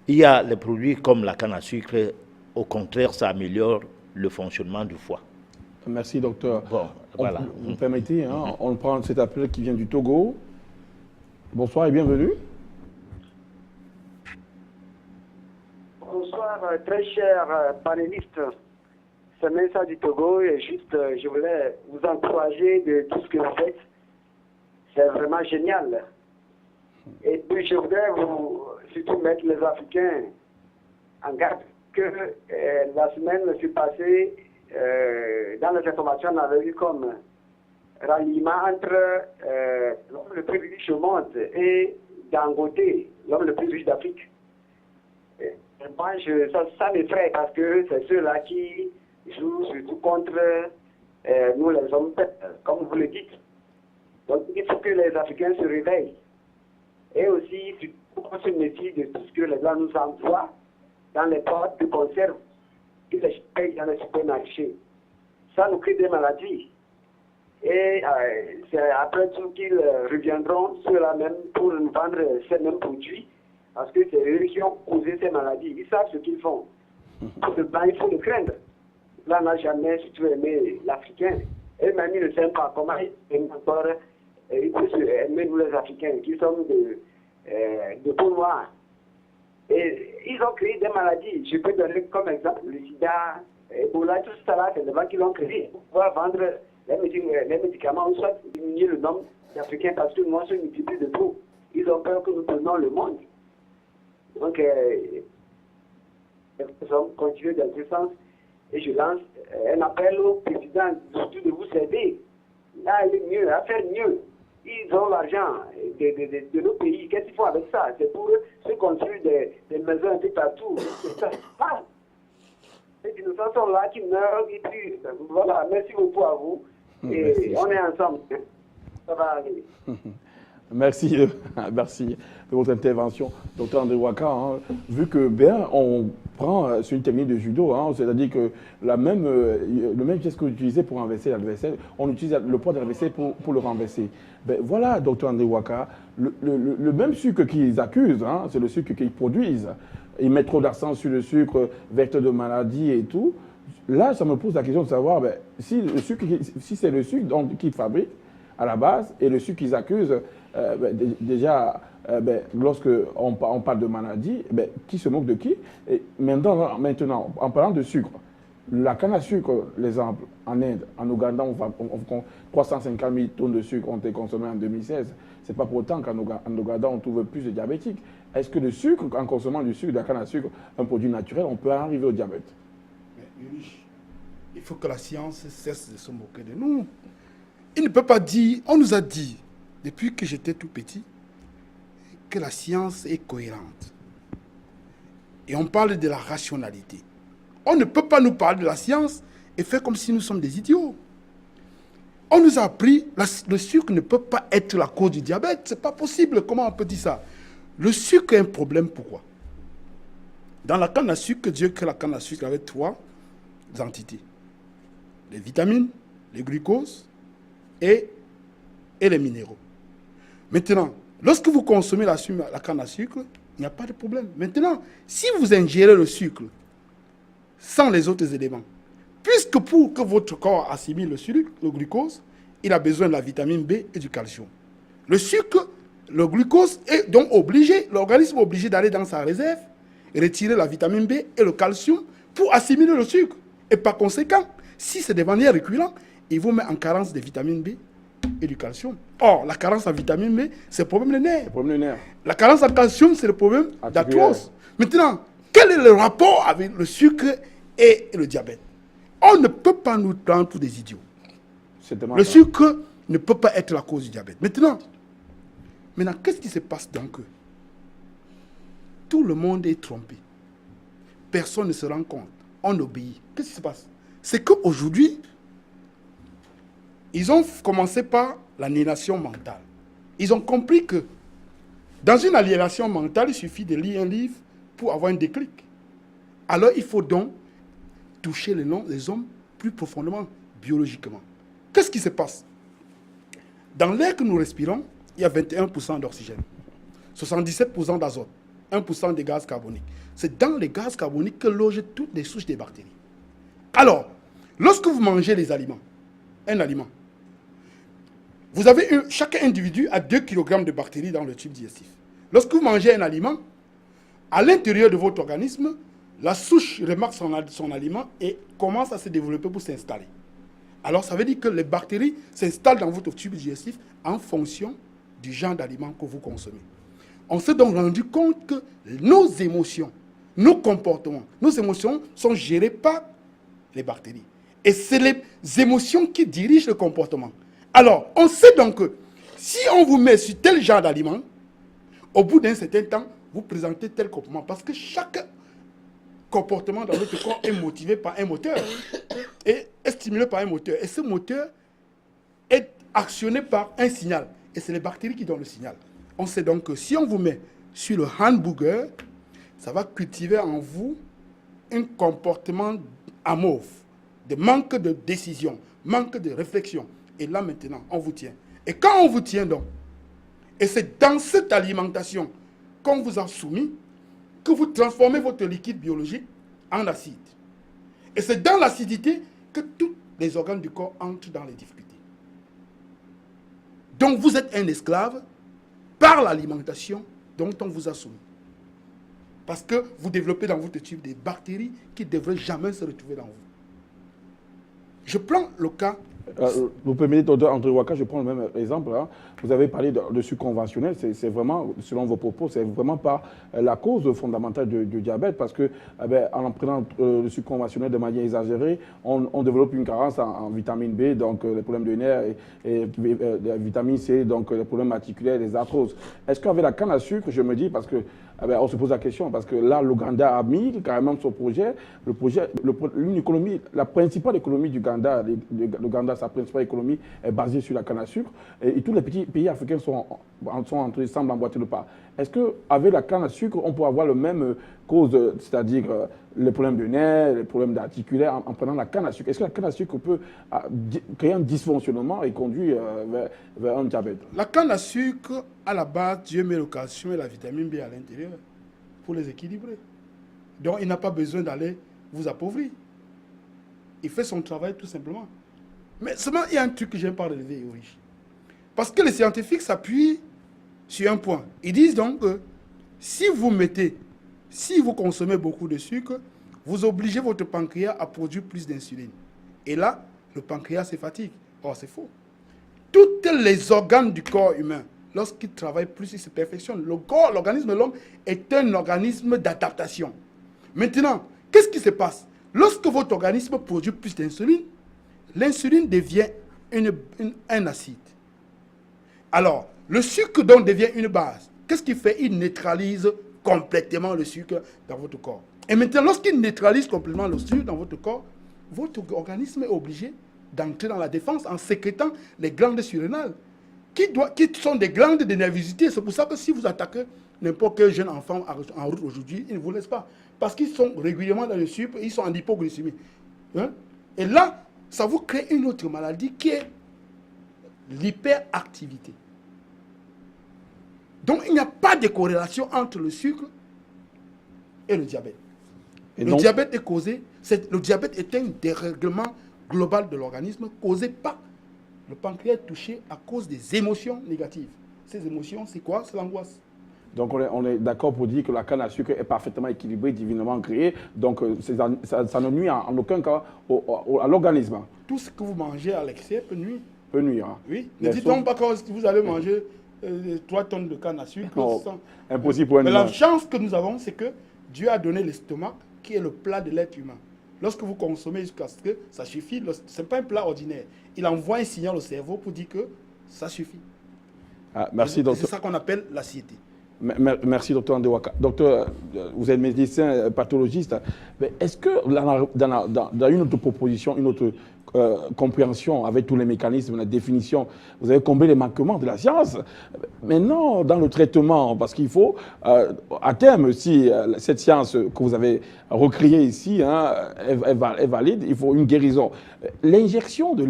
il y a les produits comme la canne à sucre, au contraire, ça améliore le fonctionnement du foie. Merci, docteur. Bon, voilà. Vous me permettez, on prend cet appel qui vient du Togo. Bonsoir et bienvenue. Bonsoir, très cher panéliste. C'est Mensa du Togo et juste, je voulais vous encourager de tout ce que vous faites. C'est vraiment génial. Et puis, je voudrais vous surtout mettre les Africains en garde que la semaine passée, dans les informations, on avait vu comme ralliement entre l'homme le plus riche au monde et Dangote, l'homme le plus riche d'Afrique. Moi, ça m'effraie parce que c'est ceux-là qui jouent surtout contre nous les hommes, comme vous le dites. Donc il faut que les Africains se réveillent. Et aussi, qu'on se méfie de tout ce que les Blancs nous envoient dans les portes de conserve que les payent dans les supermarchés. Ça nous crée des maladies. Et c'est après tout qu'ils reviendront ceux-là même pour nous vendre ces mêmes produits. Parce que c'est eux qui ont causé ces maladies. Ils savent ce qu'ils font. Pour le blanc, il faut le craindre. Là, n'a jamais surtout aimé l'Africain. Et même, ils ne savent pas comment il peut aimer nous les Africains, qui sommes de peau noire. Et ils ont créé des maladies. Je peux donner comme exemple le sida, Ebola, tout ça là, c'est des gens qui l'ont créé pour pouvoir vendre les médicaments ou soit diminuer le nombre Africains parce que moi, je me multiplie de trop. Ils ont peur que nous prenions le monde. Donc, nous allons continuer dans ce sens. Et je lance un appel au président, surtout de vous aider. Là, il est mieux, à faire mieux. Ils ont l'argent de nos pays. Qu'est-ce qu'ils font avec ça? C'est pour se construire des maisons un peu partout. C'est ça. Ah. Les innocents sont là, qui meurent, et puis, voilà, merci beaucoup à vous. Et Merci. on est ensemble. Ça va aller. Merci, merci de votre intervention, docteur André Waka. Hein. Vu que bien, on prend sur une technique de judo, hein, c'est-à-dire que le même geste que vous utilisez pour renverser l'adversaire, on utilise le poids de l'adversaire pour le renverser. Ben, voilà, docteur André Waka, le même sucre qu'ils accusent, hein, c'est le sucre qu'ils produisent. Ils mettent trop d'accent sur le sucre, vecteur de maladie et tout. Là, ça me pose la question de savoir ben, si c'est le sucre qu'ils fabriquent à la base et le sucre qu'ils accusent, déjà, lorsque on parle de maladie, qui se moque de qui? Et maintenant, en parlant de sucre, la canne à sucre, l'exemple, en Inde, en Ouganda, 350 000 tonnes de sucre ont été consommées en 2016. Ce n'est pas pour autant qu'en Ouganda, on trouve plus de diabétiques. Est-ce que le sucre, en consommant du sucre, de la canne à sucre, un produit naturel, on peut arriver au diabète? Il faut que la science cesse de se moquer de nous. Il ne peut pas dire, on nous a dit, depuis que j'étais tout petit, que la science est cohérente. Et on parle de la rationalité. On ne peut pas nous parler de la science et faire comme si nous sommes des idiots. On nous a appris, le sucre ne peut pas être la cause du diabète. Ce n'est pas possible. Comment on peut dire ça? Le sucre est un problème. Pourquoi? Dans la canne à sucre, Dieu crée la canne à sucre avec 3 entités. Les vitamines, les glucoses et les minéraux. Maintenant, lorsque vous consommez la canne à sucre, il n'y a pas de problème. Maintenant, si vous ingérez le sucre sans les autres éléments, puisque pour que votre corps assimile le glucose, il a besoin de la vitamine B et du calcium. Le sucre, le glucose est donc obligé, l'organisme est obligé d'aller dans sa réserve, retirer la vitamine B et le calcium pour assimiler le sucre. Et par conséquent, si c'est de manière récurrente, il vous met en carence de vitamine B et du calcium. Or, la carence en vitamine B, c'est le problème des nerfs. La carence en calcium, c'est le problème d'arthrose. Maintenant, quel est le rapport avec le sucre et le diabète? On ne peut pas nous prendre pour des idiots. Le sucre ne peut pas être la cause du diabète. Maintenant, qu'est-ce qui se passe donc? Tout le monde est trompé. Personne ne se rend compte. On obéit. Qu'est-ce qui se passe? C'est qu'aujourd'hui, ils ont commencé par l'aliénation mentale. Ils ont compris que dans une aliénation mentale, il suffit de lire un livre pour avoir un déclic. Alors, il faut donc toucher les hommes plus profondément, biologiquement. Qu'est-ce qui se passe? Dans l'air que nous respirons, il y a 21% d'oxygène, 77% d'azote, 1% de gaz carbonique. C'est dans les gaz carboniques que logent toutes les souches des bactéries. Alors, lorsque vous mangez les aliments, un aliment, vous avez chaque individu a 2 kg de bactéries dans le tube digestif. Lorsque vous mangez un aliment, à l'intérieur de votre organisme, la souche remarque son aliment et commence à se développer pour s'installer. Alors, ça veut dire que les bactéries s'installent dans votre tube digestif en fonction du genre d'aliment que vous consommez. On s'est donc rendu compte que nos émotions, nos comportements, nos émotions sont gérées par les bactéries. Et c'est les émotions qui dirigent le comportement. Alors, on sait donc que si on vous met sur tel genre d'aliment, au bout d'un certain temps, vous présentez tel comportement. Parce que chaque comportement dans notre corps est motivé par un moteur et est stimulé par un moteur. Et ce moteur est actionné par un signal. Et c'est les bactéries qui donnent le signal. On sait donc que si on vous met sur le hamburger, ça va cultiver en vous un comportement amorphe, de manque de décision, manque de réflexion. Et là maintenant, on vous tient. Et quand on vous tient donc, et c'est dans cette alimentation qu'on vous a soumis, que vous transformez votre liquide biologique en acide. Et c'est dans l'acidité que tous les organes du corps entrent dans les difficultés. Donc vous êtes un esclave par l'alimentation dont on vous a soumis. Parce que vous développez dans votre tube des bactéries qui ne devraient jamais se retrouver dans vous. Je prends le cas. Vous permettez, docteur André Ouaka, je prends le même exemple. Hein. Vous avez parlé de sucre conventionnel, c'est vraiment, selon vos propos, c'est vraiment pas la cause fondamentale du diabète, parce que en prenant le sucre conventionnel de manière exagérée, on développe une carence en vitamine B, donc les problèmes de nerfs, et la vitamine C, donc les problèmes articulaires, les arthroses. Est-ce qu'avec la canne à sucre, je me dis, parce que on se pose la question, parce que là, l'Ouganda a mis carrément son projet, la principale économie du Ouganda, sa principale économie est basée sur la canne à sucre, et tous les petits pays africains semblent emboîter le pas. Est-ce qu'avec la canne à sucre, on peut avoir le même cause, c'est-à-dire les problèmes de nerfs, les problèmes d'articulaires, en prenant la canne à sucre? Est-ce que la canne à sucre peut créer un dysfonctionnement et conduire vers un diabète? La canne à sucre, à la base, Dieu met le calcium et la vitamine B à l'intérieur pour les équilibrer. Donc, il n'a pas besoin d'aller vous appauvrir. Il fait son travail tout simplement. Mais seulement, il y a un truc que je n'aime pas relever, oui. Parce que les scientifiques s'appuient sur un point. Ils disent donc que si vous consommez beaucoup de sucre, vous obligez votre pancréas à produire plus d'insuline. Et là, le pancréas se fatigue. Or, c'est faux. Tous les organes du corps humain, lorsqu'ils travaillent plus, ils se perfectionnent. L'organisme de l'homme est un organisme d'adaptation. Maintenant, qu'est-ce qui se passe? Lorsque votre organisme produit plus d'insuline, l'insuline devient un acide. Alors, le sucre donc devient une base. Qu'est-ce qu'il fait? Il neutralise complètement le sucre dans votre corps. Et maintenant, lorsqu'il neutralise complètement le sucre dans votre corps, votre organisme est obligé d'entrer dans la défense en sécrétant les glandes surrénales, qui sont des glandes de nervosité. C'est pour ça que si vous attaquez n'importe quel jeune enfant en route aujourd'hui, ils ne vous laissent pas. Parce qu'ils sont régulièrement dans le sucre, ils sont en hypoglycémie. Hein? Et là, ça vous crée une autre maladie qui est l'hyperactivité. Donc, il n'y a pas de corrélation entre le sucre et le diabète. Le diabète est un dérèglement global de l'organisme causé par le pancréas touché à cause des émotions négatives. Ces émotions, c'est quoi? C'est l'angoisse. Donc, on est d'accord pour dire que la canne à sucre est parfaitement équilibrée, divinement créée. Donc, ça ne nuit en aucun cas à l'organisme. Tout ce que vous mangez à l'excès peut nuire. Peut nuire. Hein. Oui. Ne dites-donc pas que vous allez manger 3 tonnes de canne à sucre. Oh, impossible pour un Mais humain. la chance que nous avons, c'est que Dieu a donné l'estomac, qui est le plat de l'être humain. Lorsque vous consommez jusqu'à ce que ça suffit, ce n'est pas un plat ordinaire. Il envoie un signal au cerveau pour dire que ça suffit. Ah, merci, docteur. C'est ça qu'on appelle la satiété. Merci, docteur André Ouaka. Docteur, vous êtes médecin pathologiste. Mais est-ce que dans une autre proposition, une autre compréhension avec tous les mécanismes, la définition, vous avez comblé les manquements de la science? Maintenant, dans le traitement, parce qu'il faut, à terme, si cette science que vous avez recréée ici est valide, il faut une guérison. L'injection de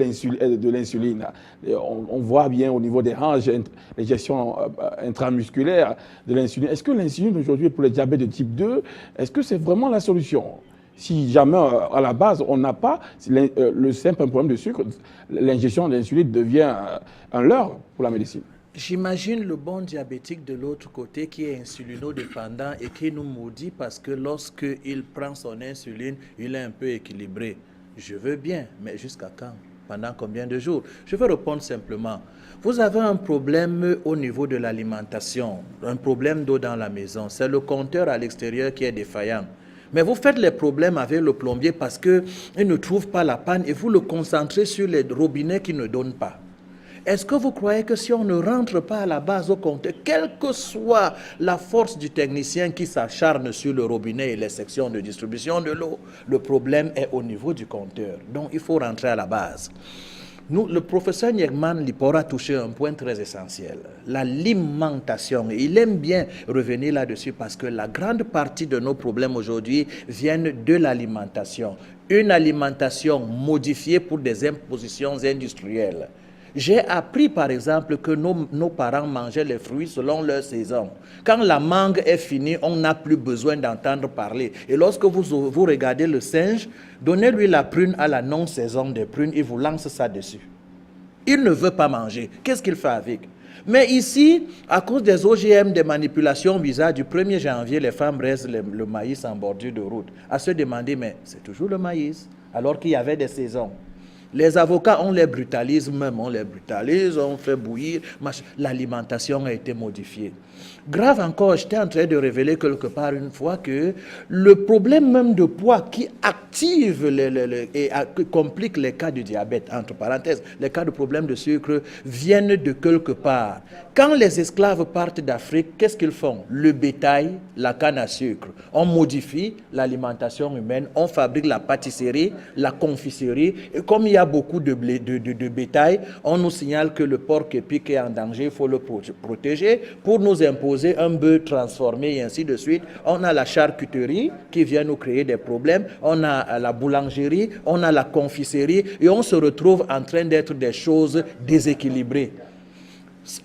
l'insuline, on voit bien au niveau des hanches, l'injection intramusculaire de l'insuline. Est-ce que l'insuline aujourd'hui pour le diabète de type 2, est-ce que c'est vraiment la solution? Si jamais, à la base, on n'a pas le simple problème de sucre, l'injection d'insuline devient un leurre pour la médecine. J'imagine le bon diabétique de l'autre côté qui est insulinodépendant et qui nous maudit parce que lorsqu'il prend son insuline, il est un peu équilibré. Je veux bien, mais jusqu'à quand? Pendant combien de jours? Je vais répondre simplement. Vous avez un problème au niveau de l'alimentation, un problème d'eau dans la maison. C'est le compteur à l'extérieur qui est défaillant. Mais vous faites les problèmes avec le plombier parce qu'il ne trouve pas la panne et vous le concentrez sur les robinets qui ne donnent pas. Est-ce que vous croyez que si on ne rentre pas à la base au compteur, quelle que soit la force du technicien qui s'acharne sur le robinet et les sections de distribution de l'eau, le problème est au niveau du compteur. Donc il faut rentrer à la base. Nous, le professeur Nyegman Lipor a touché un point très essentiel, l'alimentation. Il aime bien revenir là-dessus parce que la grande partie de nos problèmes aujourd'hui viennent de l'alimentation. Une alimentation modifiée pour des impositions industrielles. J'ai appris par exemple que nos parents mangeaient les fruits selon leur saison. Quand la mangue est finie, on n'a plus besoin d'entendre parler. Et lorsque vous regardez le singe, donnez-lui la prune à la non-saison des prunes, il vous lance ça dessus. Il ne veut pas manger. Qu'est-ce qu'il fait avec? Mais ici, à cause des OGM, des manipulations bizarres, du 1er janvier, les femmes restent le maïs en bordure de route. À se demander, mais c'est toujours le maïs, alors qu'il y avait des saisons. Les avocats, on les brutalise même, on fait bouillir. L'alimentation a été modifiée. Grave encore, j'étais en train de révéler quelque part une fois que le problème même de poids qui active et complique les cas de diabète, entre parenthèses, les cas de problème de sucre viennent de quelque part. Quand les esclaves partent d'Afrique, qu'est-ce qu'ils font? Le bétail, la canne à sucre. On modifie l'alimentation humaine, on fabrique la pâtisserie, la confiserie. Et comme il y a beaucoup de bétail, on nous signale que le porc épic est en danger, il faut le protéger pour nous imposer un bœuf transformé et ainsi de suite. On a la charcuterie qui vient nous créer des problèmes, on a la boulangerie, on a la confiserie et on se retrouve en train d'être des choses déséquilibrées.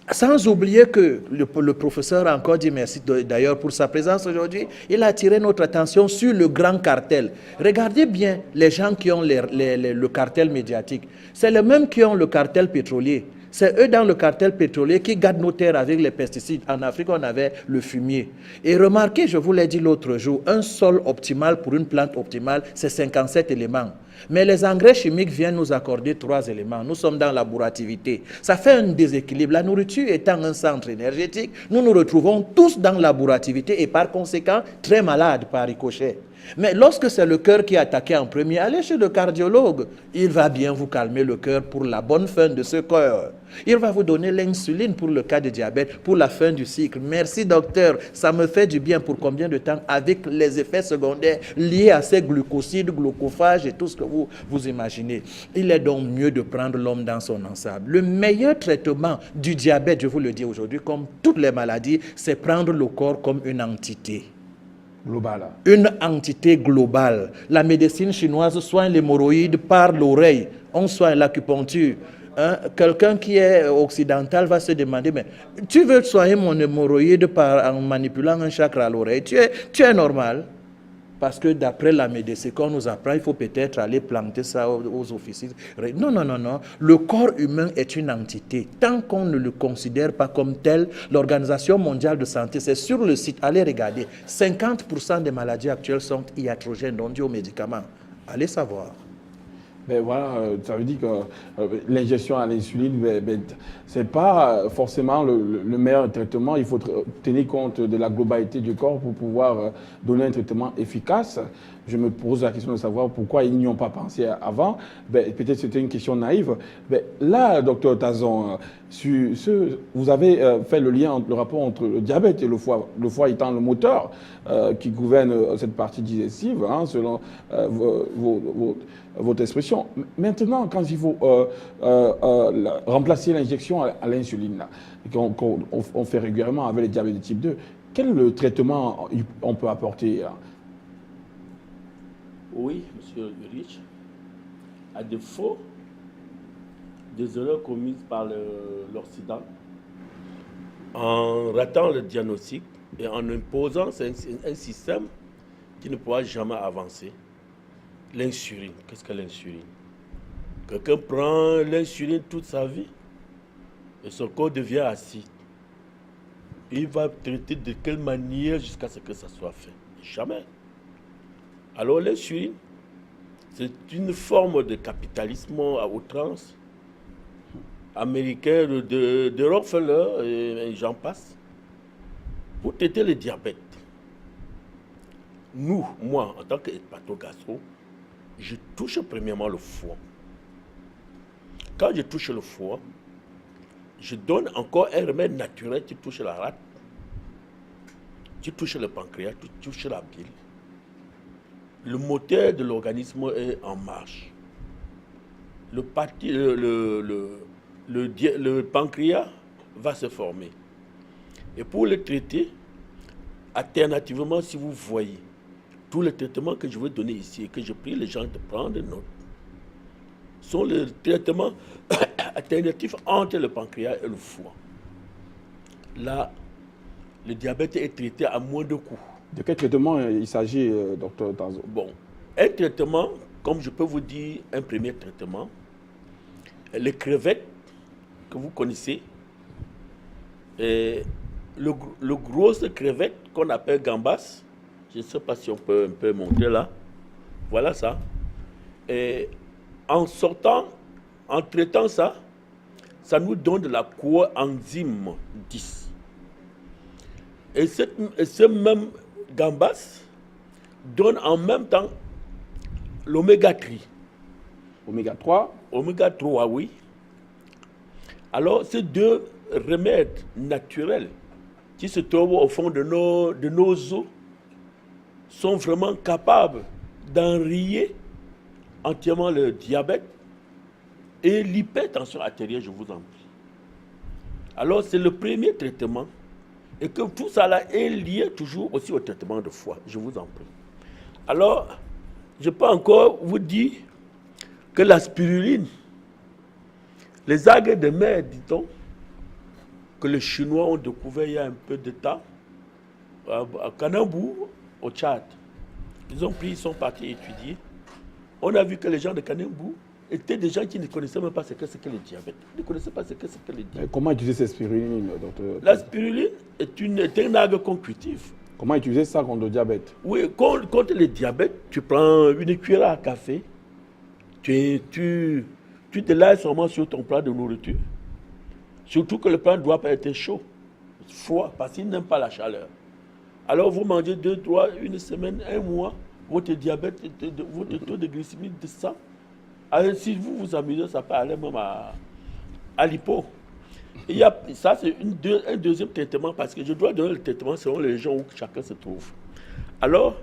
Sans oublier que le professeur a encore dit merci d'ailleurs pour sa présence aujourd'hui, il a attiré notre attention sur le grand cartel. Regardez bien les gens qui ont le cartel médiatique. C'est les mêmes qui ont le cartel pétrolier. C'est eux dans le cartel pétrolier qui gardent nos terres avec les pesticides. En Afrique, on avait le fumier. Et remarquez, je vous l'ai dit l'autre jour, un sol optimal pour une plante optimale, c'est 57 éléments. Mais les engrais chimiques viennent nous accorder 3 éléments. Nous sommes dans la bourrativité. Ça fait un déséquilibre. La nourriture étant un centre énergétique, nous nous retrouvons tous dans la bourrativité et par conséquent très malades par ricochet. Mais lorsque c'est le cœur qui est attaqué en premier, allez chez le cardiologue. Il va bien vous calmer le cœur pour la bonne fin de ce cœur. Il va vous donner l'insuline pour le cas de diabète, pour la fin du cycle. Merci docteur, ça me fait du bien. Pour combien de temps? Avec les effets secondaires liés à ces glucosides, glucophages et tout ce que vous imaginez. Il est donc mieux de prendre l'homme dans son ensemble. Le meilleur traitement du diabète, je vous le dis aujourd'hui, comme toutes les maladies, c'est prendre le corps comme une entité. Global. Une entité globale. La médecine chinoise soigne l'hémorroïde par l'oreille. On soigne l'acupuncture. Hein? Quelqu'un qui est occidental va se demander, mais tu veux soigner mon hémorroïde en manipulant un chakra à l'oreille? Tu es normal. Parce que d'après la médecine qu'on nous apprend, il faut peut-être aller planter ça aux officines. Non, non, non, non. Le corps humain est une entité. Tant qu'on ne le considère pas comme tel, l'Organisation mondiale de santé, c'est sur le site, allez regarder, 50% des maladies actuelles sont iatrogènes, donc dues aux médicaments. Allez savoir. Ben voilà, ça veut dire que l'injection à l'insuline, ce n'est pas forcément le meilleur traitement. Il faut tenir compte de la globalité du corps pour pouvoir donner un traitement efficace. Je me pose la question de savoir pourquoi ils n'y ont pas pensé avant. Peut-être c'était une question naïve. Là, docteur Tazon, vous avez fait le rapport entre le diabète et le foie étant le moteur qui gouverne cette partie digestive, hein, selon votre expression. Maintenant, quand il faut remplacer l'injection à l'insuline, qu'on fait régulièrement avec les diabètes de type 2, quel est le traitement on peut apporter? Oui, monsieur Ulrich. À défaut des erreurs commises par l'Occident, en ratant le diagnostic et en imposant un système qui ne pourra jamais avancer. L'insuline. Qu'est-ce que l'insuline? Quelqu'un prend l'insuline toute sa vie et son corps devient acide. Il va traiter de quelle manière jusqu'à ce que ça soit fait? Jamais. Alors l'insuline, c'est une forme de capitalisme à outrance américain de Rockefeller et j'en passe pour traiter le diabète. Moi, en tant qu'hépatogastro, je touche premièrement le foie. Quand je touche le foie, je donne encore un remède naturel. Tu touches la rate, tu touches le pancréas, tu touches la bile. Le moteur de l'organisme est en marche. Le pancréas va se former. Et pour le traiter, alternativement, si vous voyez, tous les traitements que je veux donner ici et que je prie les gens de prendre note, sont les traitements alternatifs entre le pancréas et le foie. Là, le diabète est traité à moins de coûts. De quel traitement il s'agit, docteur Tazon? Bon, un traitement, comme je peux vous dire, un premier traitement, les crevettes que vous connaissez, et le gros crevette qu'on appelle gambas, je ne sais pas si on peut un peu montrer là, voilà ça. Et en traitant ça, ça nous donne de la coenzyme 10. Et ce même gambas donne en même temps l'oméga 3. Oméga 3. Oméga 3, oui. Alors, ces deux remèdes naturels qui se trouvent au fond de nos os sont vraiment capables d'enrayer entièrement le diabète et l'hypertension artérielle, je vous en prie. Alors, c'est le premier traitement et que tout ça là est lié toujours aussi au traitement de foie, je vous en prie. Alors, je peux encore vous dire que la spiruline, les algues de mer, dit-on, que les Chinois ont découvert il y a un peu de temps, à Kanambou, au Tchad. Ils sont partis étudier. On a vu que les gens de Kanambou étaient des gens qui ne connaissaient même pas ce que c'est que le diabète. Ils ne connaissaient pas ce que c'est que le diabète. Comment utiliser cette spiruline, docteur? La spiruline est un algue conclusive. Comment utiliser ça contre le diabète? Oui, contre le diabète, tu prends une cuillère à café, tu te laisses seulement sur ton plat de nourriture. Surtout que le plat ne doit pas être chaud, froid, parce qu'il n'aime pas la chaleur. Alors vous mangez 2, 3, une semaine, un mois, votre diabète, votre taux de glycémie descend. Alors si vous vous amusez, ça peut aller même à l'hypo. Ça, c'est un deuxième traitement, parce que je dois donner le traitement selon les gens où chacun se trouve. Alors,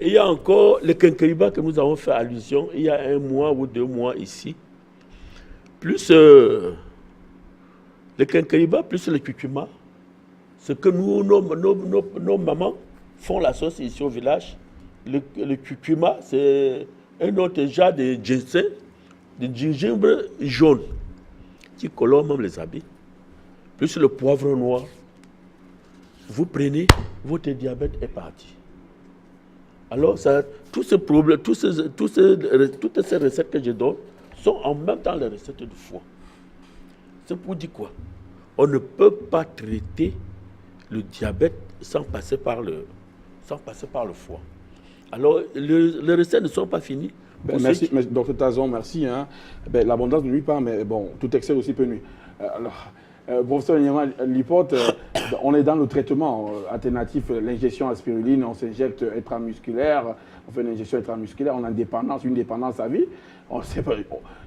il y a encore le quinqueliba que nous avons fait allusion, il y a 1 mois ou 2 mois ici. Plus le quinqueliba, plus le curcuma. Ce que nos mamans font la sauce ici au village. Le curcuma, c'est un autre genre de ginseng, de gingembre jaune, qui colore même les habits. Plus le poivre noir. Vous prenez, votre diabète est parti. Alors, tous ces problèmes, toutes ces recettes que je donne sont en même temps les recettes du foie. C'est pour dire quoi? On ne peut pas traiter le diabète sans passer par le foie. Alors, les recettes ne sont pas finies. Merci, docteur Tazon, merci. Hein. L'abondance ne nuit pas, mais bon, tout excès aussi peut nuire. Professeur Nyama Lipote, on est dans le traitement alternatif, l'injection à spiruline, on s'injecte intramusculaire, on fait une injection intramusculaire, on a une dépendance à vie. On sait pas,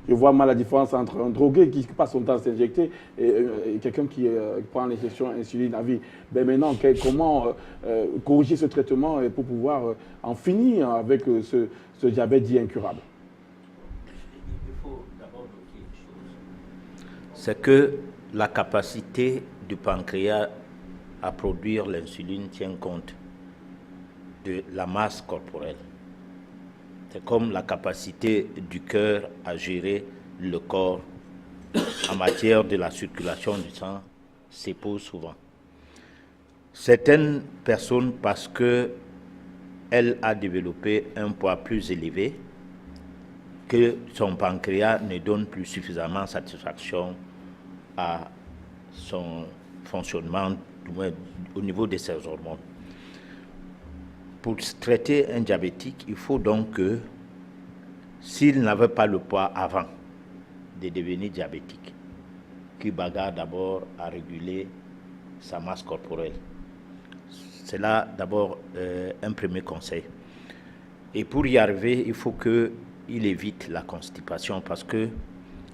je vois mal la différence entre un drogué qui passe son temps à s'injecter et quelqu'un qui prend l'injection insuline à vie. Maintenant, comment corriger ce traitement pour pouvoir en finir avec ce diabète dit incurable? Il faut d'abord noter une chose. C'est que la capacité du pancréas à produire l'insuline tient compte de la masse corporelle. C'est comme la capacité du cœur à gérer le corps en matière de la circulation du sang se pose souvent. Certaines personnes, parce qu'elle a développé un poids plus élevé, que son pancréas ne donne plus suffisamment satisfaction à son fonctionnement, du moins au niveau de ses hormones. Pour traiter un diabétique, il faut donc que, s'il n'avait pas le poids avant de devenir diabétique, qu'il bagarre d'abord à réguler sa masse corporelle. C'est là d'abord un premier conseil. Et pour y arriver, il faut qu'il évite la constipation, parce que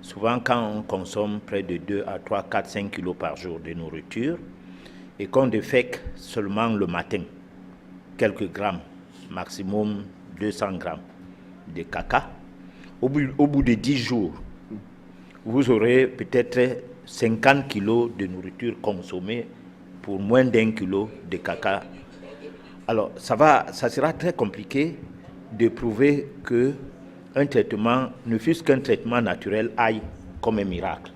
souvent quand on consomme près de 2 à 3, 4, 5 kilos par jour de nourriture et qu'on défèque seulement le matin, quelques grammes, maximum 200 grammes de caca, au bout de 10 jours, vous aurez peut-être 50 kilos de nourriture consommée pour moins d'1 kilo de caca. Alors, ça sera très compliqué de prouver qu'un traitement, ne fût-ce qu'un traitement naturel, aille comme un miracle.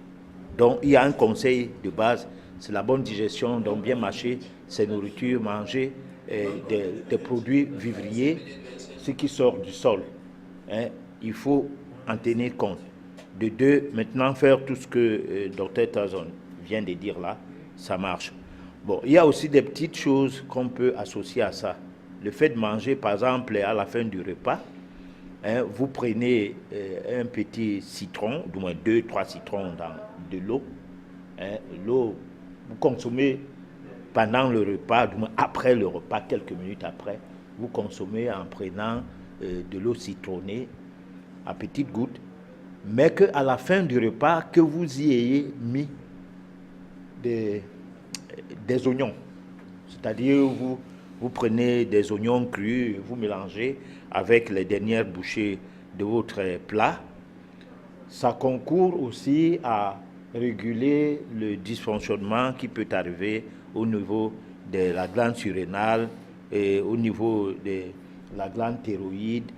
Donc, il y a un conseil de base, c'est la bonne digestion, donc bien mâcher ses nourritures, manger des produits vivriers, ce qui sort du sol. Hein, il faut en tenir compte. De deux, maintenant faire tout ce que Dr Tazon vient de dire là, ça marche. Bon, il y a aussi des petites choses qu'on peut associer à ça. Le fait de manger, par exemple, à la fin du repas, hein, vous prenez un petit citron, du moins 2-3 citrons dans de l'eau. Hein, l'eau, vous consommez pendant le repas, du moins après le repas, quelques minutes après, vous consommez en prenant de l'eau citronnée à petites gouttes, mais qu'à la fin du repas, que vous y ayez mis des oignons. C'est-à-dire, vous prenez des oignons crus, vous mélangez avec les dernières bouchées de votre plat. Ça concourt aussi à réguler le dysfonctionnement qui peut arriver au niveau de la glande surrénale et au niveau de la glande thyroïde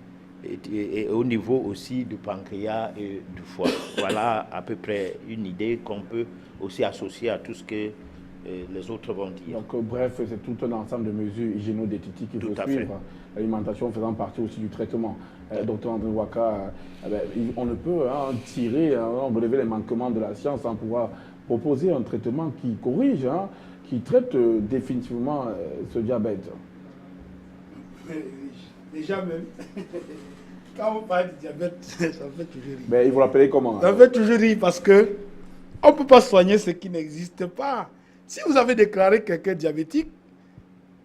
et au niveau aussi du pancréas et du foie. Voilà à peu près une idée qu'on peut aussi associer à tout ce que les autres vont dire. Donc, bref, c'est tout un ensemble de mesures hygiéno-diététiques qu'il faut suivre. L'alimentation faisant partie aussi du traitement. Docteur André Ouaka, on ne peut relever les manquements de la science sans pouvoir proposer un traitement qui corrige, qui traite définitivement ce diabète. Déjà même, quand on parle du diabète, ça fait toujours rire. Mais il vous l'appelez comment? Ça fait toujours rire parce que on ne peut pas soigner ce qui n'existe pas. Si vous avez déclaré quelqu'un diabétique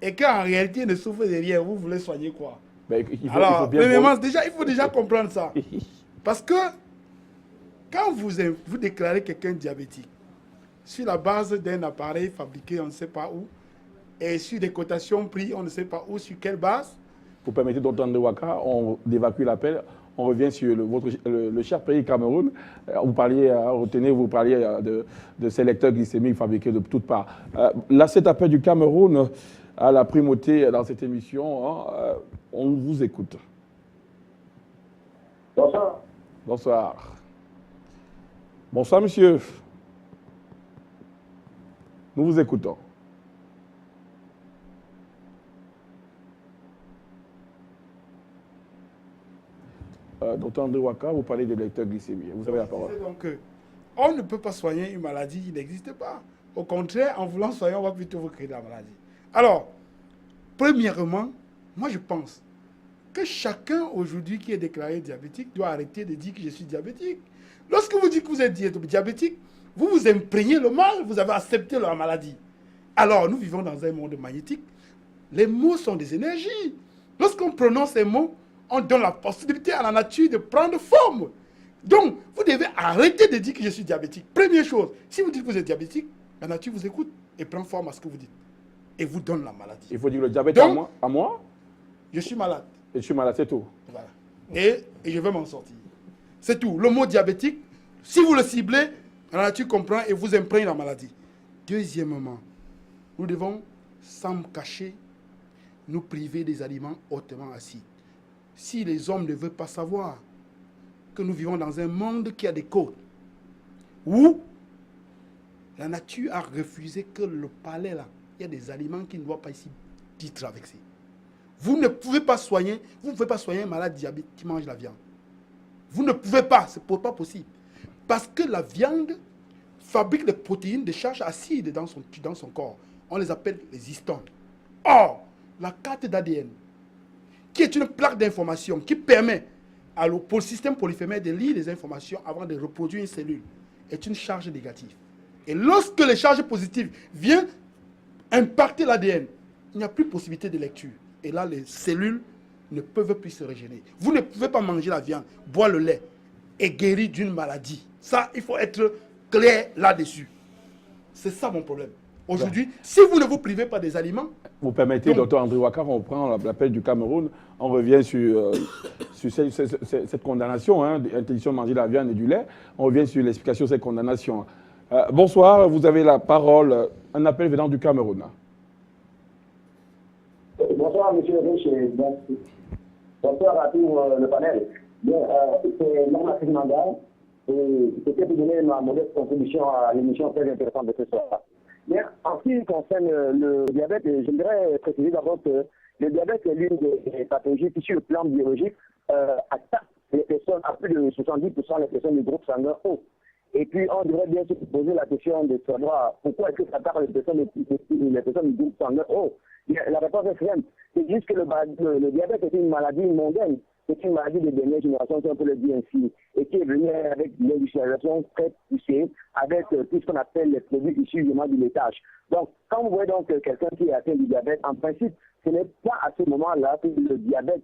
et qu'en réalité il ne souffre de rien, vous voulez soigner quoi? Alors, il faut déjà comprendre ça. Parce que quand vous déclarez quelqu'un diabétique sur la base d'un appareil fabriqué on ne sait pas où et sur des cotations prix on ne sait pas où, sur quelle base. Vous permettez d'entendre Ouaka, on évacue l'appel. On revient sur le cher pays Cameroun. Vous parliez, vous parliez de ces lecteurs glycémiques fabriqués de toutes parts. Là, cet appel du Cameroun a la primauté dans cette émission. On vous écoute. Bonsoir. Bonsoir. Bonsoir, monsieur. Nous vous écoutons. Docteur André Ouaka, vous parlez de lecteurs glycémiques. Vous avez la parole. Donc, on ne peut pas soigner une maladie qui n'existe pas. Au contraire, en voulant soigner, on va plutôt vous créer la maladie. Alors, premièrement, moi je pense que chacun aujourd'hui qui est déclaré diabétique doit arrêter de dire que je suis diabétique. Lorsque vous dites que vous êtes diabétique, vous vous imprégnez le mal, vous avez accepté la maladie. Alors, nous vivons dans un monde magnétique. Les mots sont des énergies. Lorsqu'on prononce ces mots, on donne la possibilité à la nature de prendre forme. Donc, vous devez arrêter de dire que je suis diabétique. Première chose, si vous dites que vous êtes diabétique, la nature vous écoute et prend forme à ce que vous dites. Et vous donne la maladie. Il faut dire le diabète donc, à moi. Je suis malade. Et je suis malade, c'est tout. Voilà. Et je vais m'en sortir. C'est tout. Le mot diabétique, si vous le ciblez, la nature comprend et vous imprégne la maladie. Deuxièmement, nous devons, sans cacher, nous priver des aliments hautement acides. Si les hommes ne veulent pas savoir que nous vivons dans un monde qui a des codes, où la nature a refusé que le palais, là, il y a des aliments qui ne doivent pas ici y traverser. Vous ne pouvez pas soigner, un malade diabétique qui mange la viande. Vous ne pouvez pas, ce n'est pas possible. Parce que la viande fabrique des protéines de charge acide dans son corps. On les appelle les histones. Or, la carte d'ADN, qui est une plaque d'information qui permet au système polyphémaire de lire les informations avant de reproduire une cellule, est une charge négative. Et lorsque les charges positives viennent impacter l'ADN, il n'y a plus possibilité de lecture. Et là, les cellules ne peuvent plus se régénérer. Vous ne pouvez pas manger la viande, boire le lait et guérir d'une maladie. Ça, il faut être clair là-dessus. C'est ça mon problème. Aujourd'hui, si vous ne vous privez pas des aliments... Vous permettez, docteur André Ouaka, on prend l'appel du Cameroun, on revient sur cette condamnation, l'interdiction de manger de la viande et du lait, on revient sur l'explication de cette condamnation. Bonsoir, vous avez la parole, un appel venant du Cameroun. Bonsoir, monsieur Rich, bonsoir à tout le panel. C'est Norma Mangal, et c'était pour donner ma modeste contribution à l'émission très intéressante de ce soir. Mais en ce qui concerne le diabète, j'aimerais préciser d'abord que le diabète est l'une des pathologies qui, sur le plan biologique, attaque les personnes, à plus de 70% les personnes du groupe sanguin O. Et puis, on devrait bien se poser la question de savoir pourquoi est-ce que ça attaque les personnes du groupe sanguin O. La réponse est simple. C'est juste que le diabète est une maladie mondaine. c'est une maladie de dernière génération, si on peut le dire ainsi, et qui est venue avec une industrialisation très poussée, avec tout ce qu'on appelle les produits issus du laitage. Donc, quand vous voyez donc quelqu'un qui est atteint du diabète, en principe, ce n'est pas à ce moment-là que le diabète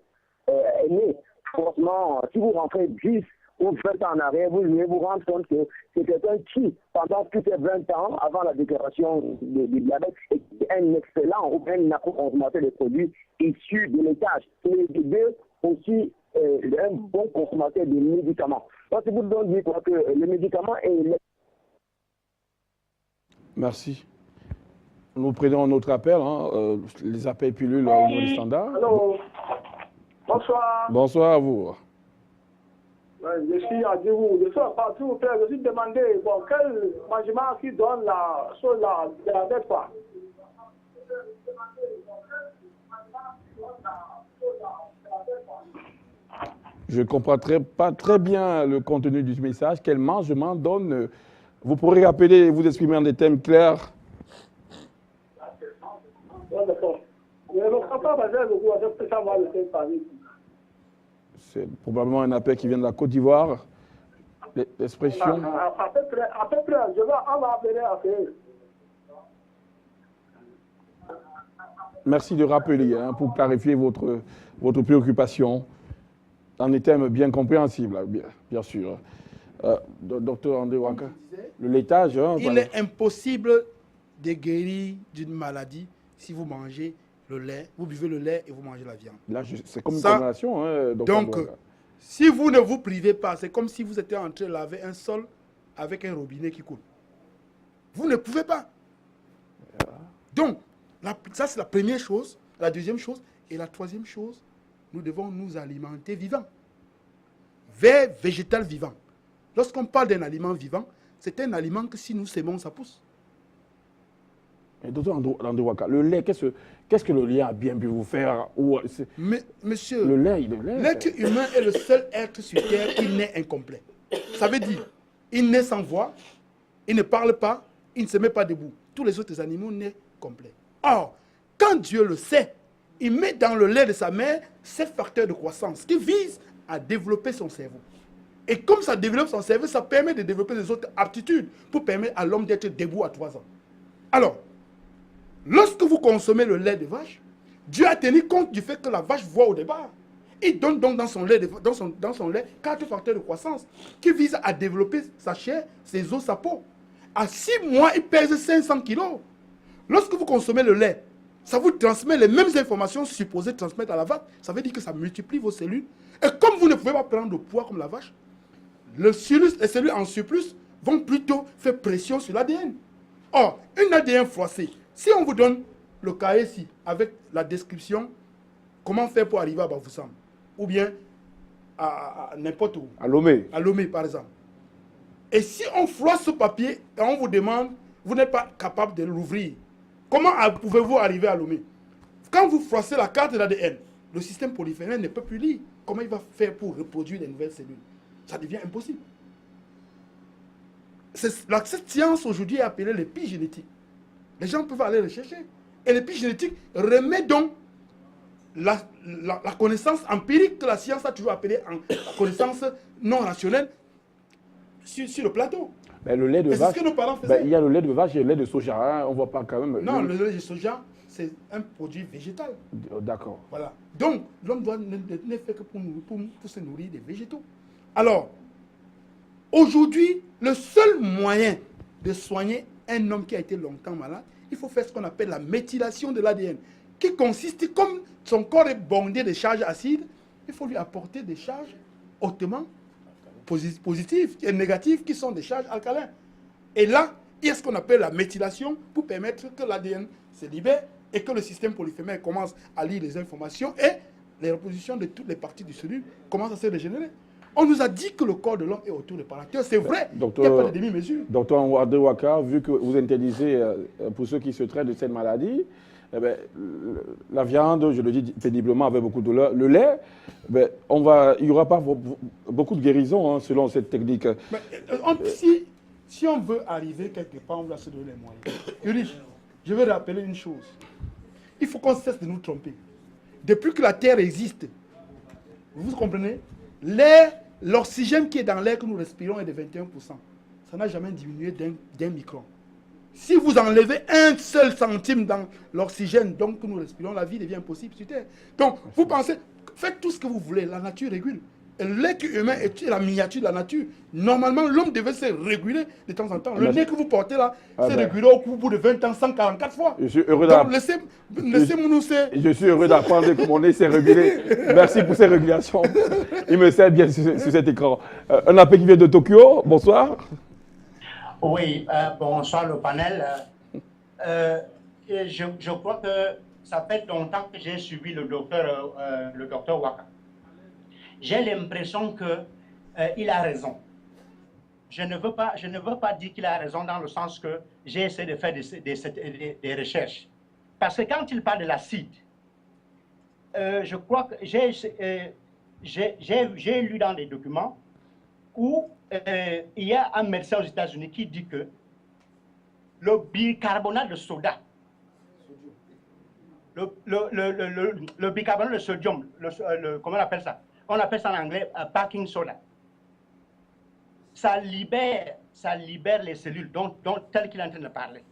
est né. Forcément, si vous rentrez 10 ou 20 ans en arrière, vous allez vous rendre compte que c'est quelqu'un qui, pendant plus de 20 ans, avant la déclaration du diabète, est un excellent ou bien un consommateur de produits issus de laitage. Et les deux aussi un bon consommateur de médicaments. Donc, c'est pour donc dire quoi, que le médicament est... Merci. Nous prenons notre appel, hein, les appels pilules au niveau du standard. Allô. Bonsoir. Bonsoir à vous. Je suis à Djougou. Je suis partout. Je suis demandé quel management qui donne sur la diabète. Je ne comprends pas très bien le contenu du message. Quel mangement donne? Vous pourrez rappeler et vous exprimer en des thèmes clairs. C'est probablement un appel qui vient de la Côte d'Ivoire. L'expression. À peu près. On va appeler après. Merci de rappeler pour clarifier votre préoccupation dans des thèmes bien compréhensibles, bien sûr. Docteur André Waka, le laitage. Il est impossible de guérir d'une maladie si vous mangez le lait, vous buvez le lait et vous mangez la viande. Là, c'est comme une condamnation, docteur. Donc, si vous ne vous privez pas, c'est comme si vous étiez en train de laver un sol avec un robinet qui coule. Vous ne pouvez pas. Donc, ça c'est la première chose. La deuxième chose. Et la troisième chose, nous devons nous alimenter vivant. Végétal vivant. Lorsqu'on parle d'un aliment vivant, c'est un aliment que si nous sémons, ça pousse. Et docteur André Waka, le lait, qu'est-ce que le lait a bien pu vous faire? Mais, monsieur, le lait. L'être humain est le seul être sur Terre qui naît incomplet. Ça veut dire, il naît sans voix, il ne parle pas, il ne se met pas debout. Tous les autres animaux naissent complets. Or, quand Dieu le sait, il met dans le lait de sa mère 7 facteurs de croissance qui visent à développer son cerveau. Et comme ça développe son cerveau, ça permet de développer des autres aptitudes pour permettre à l'homme d'être debout à 3 ans. Alors, lorsque vous consommez le lait de vache, Dieu a tenu compte du fait que la vache voit au départ. Il donne donc dans son lait 4 facteurs de croissance qui visent à développer sa chair, ses os, sa peau. À 6 mois, il pèse 500 kilos. Lorsque vous consommez le lait, ça vous transmet les mêmes informations supposées transmettre à la vache. Ça veut dire que ça multiplie vos cellules. Et comme vous ne pouvez pas prendre de poids comme la vache, les cellules en surplus vont plutôt faire pression sur l'ADN. Or, une ADN froissée, si on vous donne le cahier ici, avec la description, comment faire pour arriver à Bafoussam, ou bien à n'importe où. À Lomé. À Lomé, par exemple. Et si on froisse ce papier et on vous demande, vous n'êtes pas capable de l'ouvrir, comment pouvez-vous arriver à Lomé? Quand vous froissez la carte de l'ADN, le système polyphénol ne peut plus lire. Comment il va faire pour reproduire des nouvelles cellules? Ça devient impossible. Cette science aujourd'hui est appelée l'épigénétique. Les gens peuvent aller le chercher. Et l'épigénétique remet donc la connaissance empirique que la science a toujours appelée la connaissance non rationnelle sur le plateau. Ben, le lait de vache, c'est ce que nos parents faisaient. Il y a le lait de vache et le lait de soja. Hein, on ne voit pas quand même. Non, le lait de soja, c'est un produit végétal. D'accord. Voilà. Donc, l'homme ne fait que pour se nourrir des végétaux. Alors, aujourd'hui, le seul moyen de soigner un homme qui a été longtemps malade, il faut faire ce qu'on appelle la méthylation de l'ADN, qui consiste, comme son corps est bondé de charges acides, il faut lui apporter des charges hautement positives et négatives qui sont des charges alcalines. Et là, il y a ce qu'on appelle la méthylation pour permettre que l'ADN se libère et que le système polyphénol commence à lire les informations et les repositions de toutes les parties du cellule commencent à se régénérer. On nous a dit que le corps de l'homme est autour réparateur. C'est vrai, il n'y a pas de demi-mesure. Docteur André Waka, vu que vous interdisez pour ceux qui se traitent de cette maladie, la viande, je le dis péniblement avec beaucoup de douleur, le lait, il n'y aura pas beaucoup de guérison selon cette technique. Si on veut arriver quelque part, on va se donner les moyens. Yuri, je veux rappeler une chose. Il faut qu'on cesse de nous tromper. Depuis que la Terre existe, Vous comprenez? L'air, l'oxygène qui est dans l'air que nous respirons est de 21%. Ça n'a jamais diminué d'un micron. Si vous enlevez un seul centime dans l'oxygène donc que nous respirons, la vie devient impossible sur Terre. Donc, vous pensez, faites tout ce que vous voulez, la nature régule. L'être humain est la miniature de la nature. Normalement, l'homme devait se réguler de temps en temps. Le nez que vous portez là, c'est régulé au bout de 20 ans, 144 fois. Je suis heureux d'apprendre. Je suis heureux d'apprendre que mon nez s'est régulé. Merci pour ces régulations. Il me sert bien sur cet écran. Un appel qui vient de Tokyo. Bonsoir. Oui, bonsoir le panel. Je crois que ça fait longtemps que j'ai suivi le docteur Waka. J'ai l'impression qu'il a raison. Je ne veux pas dire qu'il a raison dans le sens que j'ai essayé de faire des recherches. Parce que quand il parle de l'acide, je crois que j'ai lu dans des documents où il y a un médecin aux États-Unis qui dit que le bicarbonate de soda, le bicarbonate de sodium, comment on appelle ça? On appelle ça en anglais baking soda. Ça libère les cellules telles qu'il est en train de parler.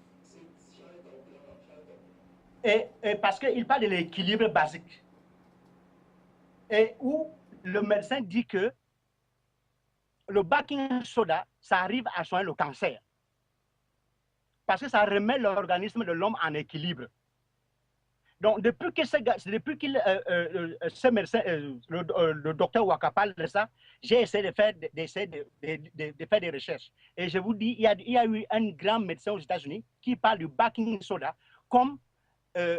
Et parce qu'il parle de l'équilibre basique. Et où le médecin dit que le baking soda, ça arrive à soigner le cancer. Parce que ça remet l'organisme de l'homme en équilibre. Donc, depuis que ce médecin, le docteur Waka parle de ça, j'ai essayé de faire des recherches. Et je vous dis, il y a eu un grand médecin aux États-Unis qui parle du baking soda comme un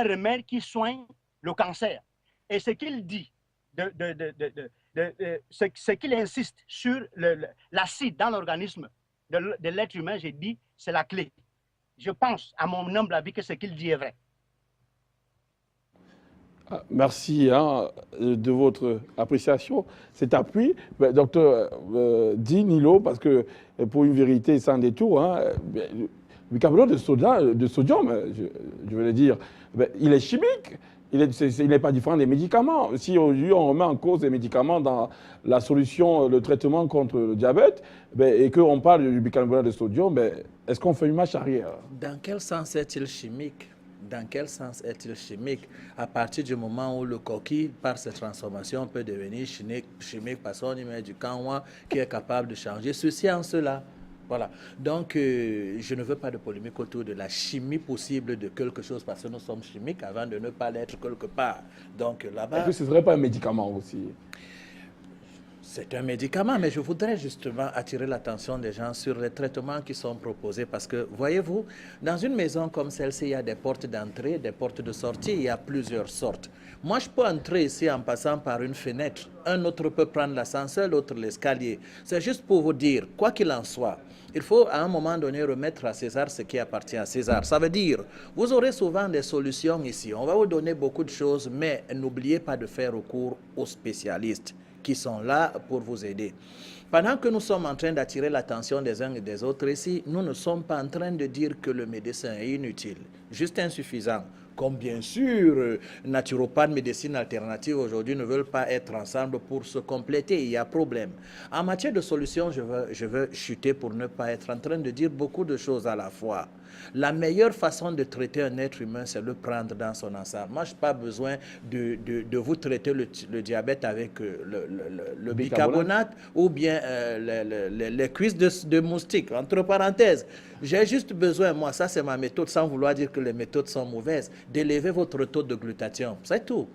remède qui soigne le cancer. Et ce qu'il dit, ce qu'il insiste sur l'acide dans l'organisme de l'être humain, j'ai dit, c'est la clé. Je pense, à mon humble avis, que ce qu'il dit est vrai. Merci de votre appréciation, cet appui. Docteur Nilo, parce que pour une vérité sans détour, le bicarbonate de sodium, je veux dire, il est chimique. Il n'est pas différent des médicaments. Si aujourd'hui on remet en cause les médicaments dans la solution, le traitement contre le diabète, et qu'on parle du bicarbonate de sodium, est-ce qu'on fait une marche arrière? Dans quel sens est-il chimique? Dans quel sens est-il chimique? À partir du moment où le coquille, par cette transformation, peut devenir chimique parce qu'on y met du canwa qui est capable de changer ceci en cela. Voilà. Donc, je ne veux pas de polémique autour de la chimie possible de quelque chose parce que nous sommes chimiques avant de ne pas l'être quelque part. Donc, là-bas... Est-ce que ce ne serait pas un médicament aussi? C'est un médicament, mais je voudrais justement attirer l'attention des gens sur les traitements qui sont proposés parce que, voyez-vous, dans une maison comme celle-ci, il y a des portes d'entrée, des portes de sortie, il y a plusieurs sortes. Moi, je peux entrer ici en passant par une fenêtre. Un autre peut prendre l'ascenseur, l'autre l'escalier. C'est juste pour vous dire, quoi qu'il en soit, il faut à un moment donné remettre à César ce qui appartient à César. Ça veut dire, vous aurez souvent des solutions ici. On va vous donner beaucoup de choses, mais n'oubliez pas de faire recours aux spécialistes qui sont là pour vous aider. Pendant que nous sommes en train d'attirer l'attention des uns et des autres ici, nous ne sommes pas en train de dire que le médecin est inutile, juste insuffisant. Comme bien sûr, naturopathes, médecine alternative aujourd'hui ne veulent pas être ensemble pour se compléter, il y a problème. En matière de solutions, je veux chuter pour ne pas être en train de dire beaucoup de choses à la fois. La meilleure façon de traiter un être humain, c'est le prendre dans son ensemble. Moi, je n'ai pas besoin de vous traiter le diabète avec le bicarbonate ou bien les cuisses de moustique, entre parenthèses. J'ai juste besoin, moi, ça c'est ma méthode, sans vouloir dire que les méthodes sont mauvaises, d'élever votre taux de glutathion. C'est tout.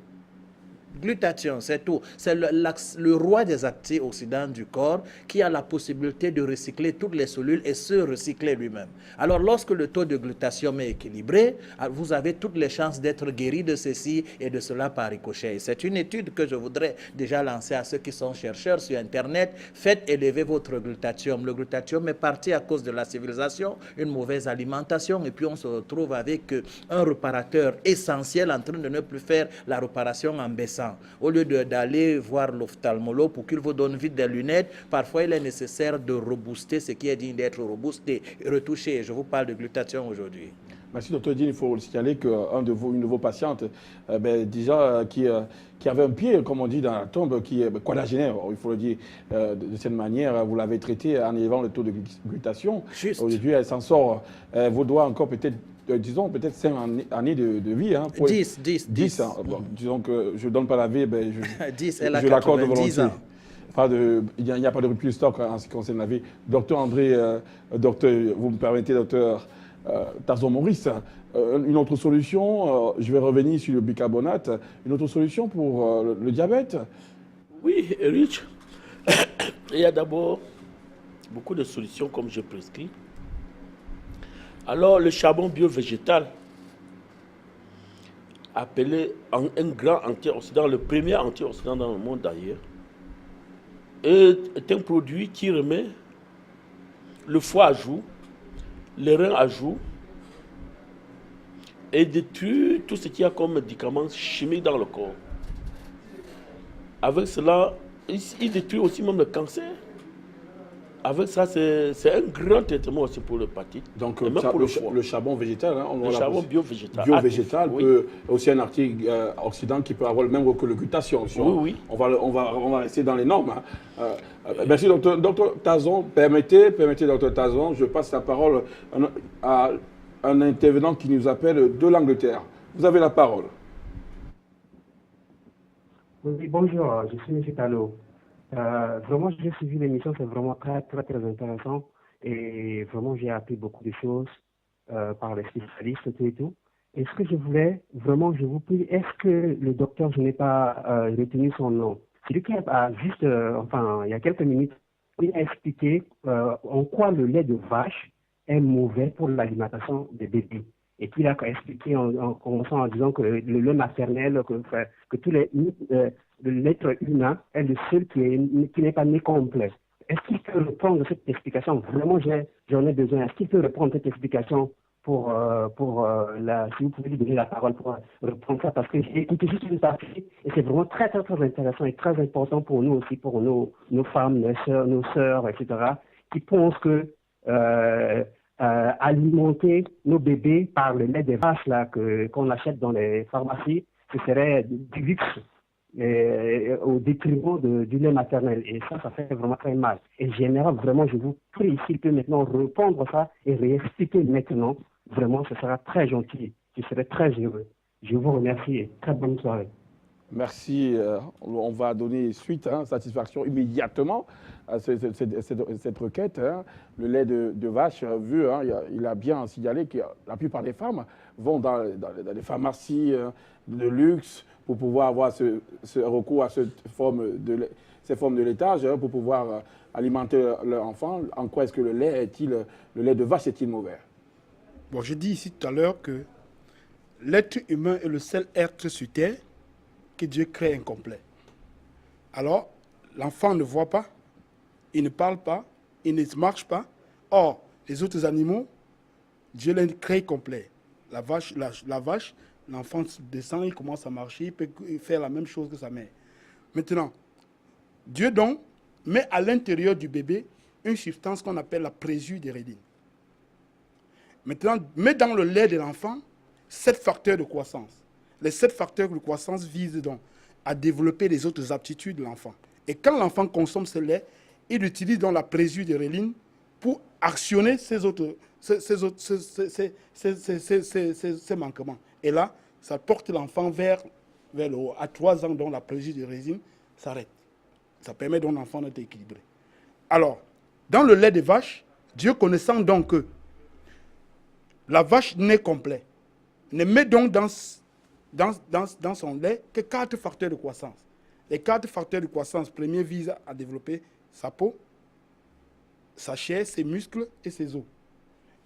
Glutathion, c'est tout. C'est le roi des antioxydants du corps qui a la possibilité de recycler toutes les cellules et se recycler lui-même. Alors, lorsque le taux de glutathion est équilibré, vous avez toutes les chances d'être guéri de ceci et de cela par ricochet. C'est une étude que je voudrais déjà lancer à ceux qui sont chercheurs sur Internet. Faites élever votre glutathion. Le glutathion est parti à cause de la civilisation, une mauvaise alimentation, et puis on se retrouve avec un réparateur essentiel en train de ne plus faire la réparation en baissant. Au lieu d'aller voir l'ophtalmologue pour qu'il vous donne vite des lunettes, parfois il est nécessaire de rebooster ce qui est digne d'être reboosté, retouché. Je vous parle de glutathion aujourd'hui. Merci, docteur Digne. Il faut signaler qu'une de vos patientes, qui avait un pied, comme on dit, dans la tombe, qui est quadragénaire, il faut le dire de cette manière, vous l'avez traitée en élevant le taux de glutation. Aujourd'hui, elle s'en sort. Vous doit encore peut-être, disons, peut-être 5 années de vie. Hein, 10. Hein. Bon, disons que je ne donne pas la vie, 10, elle a je l'accorde 90 volontiers. ans. Il n'y a pas de rupture stock en ce qui concerne la vie. Docteur André, vous me permettez, docteur Tarzon Maurice, une autre solution, je vais revenir sur le bicarbonate, une autre solution pour le diabète? Oui, Rich. Il y a d'abord beaucoup de solutions comme je prescris. Alors, le charbon bio-végétal, appelé un grand antioxydant, le premier antioxydant dans le monde d'ailleurs, est un produit qui remet le foie à jour, les reins à jour et détruit tout ce qu'il y a comme médicaments chimiques dans le corps. Avec cela, il détruit aussi même le cancer. Avec ça, c'est un grand traitement aussi pour l'hépatite. Donc, le charbon végétal, hein, le charbon bio-végétal. Bio-végétal peut aussi un antioxydant qui peut avoir le même rôle que le glutathion. Oui. On va rester dans les normes. Hein. Merci, docteur Tarzon. Permettez, docteur Tarzon, je passe la parole à un intervenant qui nous appelle de l'Angleterre. Vous avez la parole. Oui, bonjour, je suis M. Talo. Vraiment, j'ai suivi l'émission, c'est vraiment très, très, très intéressant. Et vraiment, j'ai appris beaucoup de choses par les spécialistes et tout. Et ce que je voulais, vraiment, je vous prie, est-ce que le docteur, je n'ai pas retenu son nom, c'est lui qui a juste, il y a quelques minutes, il a expliqué en quoi le lait de vache est mauvais pour l'alimentation des bébés. Et puis il a expliqué en commençant en disant que le lait maternel, que tous l'être humain est le seul qui n'est pas né complet. Est-ce qu'il peut reprendre cette explication? Vraiment, j'en ai besoin. Est-ce qu'il peut reprendre cette explication si vous pouvez lui donner la parole pour reprendre ça? Parce que j'ai écouté juste une partie et c'est vraiment très, très, très intéressant et très important pour nous aussi, pour nos femmes, nos sœurs, etc., qui pensent que alimenter nos bébés par le lait des vaches qu'on achète dans les pharmacies, ce serait du luxe au détriment du lait maternel. Et ça fait vraiment très mal. Et général, vraiment, je vous prie, s'il peut maintenant reprendre ça et réexpliquer maintenant, vraiment, ce sera très gentil. Je serai très heureux. Je vous remercie et très bonne soirée. Merci. On va donner suite, satisfaction immédiatement à cette requête. Le lait de vache, il a bien signalé que la plupart des femmes vont dans les pharmacies de luxe pour pouvoir avoir ce recours à ces formes de laitage pour pouvoir alimenter leur enfant. En quoi est-ce que le lait de vache est-il mauvais? Bon, je dis ici tout à l'heure que l'être humain est le seul être sur Terre que Dieu crée incomplet. Alors, l'enfant ne voit pas, il ne parle pas, il ne marche pas. Or, les autres animaux, Dieu les crée complet. La vache, l'enfant descend, il commence à marcher, il peut faire la même chose que sa mère. Maintenant, Dieu donc met à l'intérieur du bébé une substance qu'on appelle la présuderéline. Maintenant, met dans le lait de l'enfant 7 facteurs de croissance. Les 7 facteurs de croissance visent donc à développer les autres aptitudes de l'enfant. Et quand l'enfant consomme ce lait, il utilise donc la présuderéline pour actionner ces manquements. Et là, ça porte l'enfant vers le haut. À 3 ans, donc, la présuderéline s'arrête. Ça permet donc l'enfant d'être équilibré. Alors, dans le lait de vache, Dieu connaissant donc que la vache naît complet, ne met donc dans son lait que 4 facteurs de croissance. Les 4 facteurs de croissance premiers visent à développer sa peau, sa chair, ses muscles et ses os.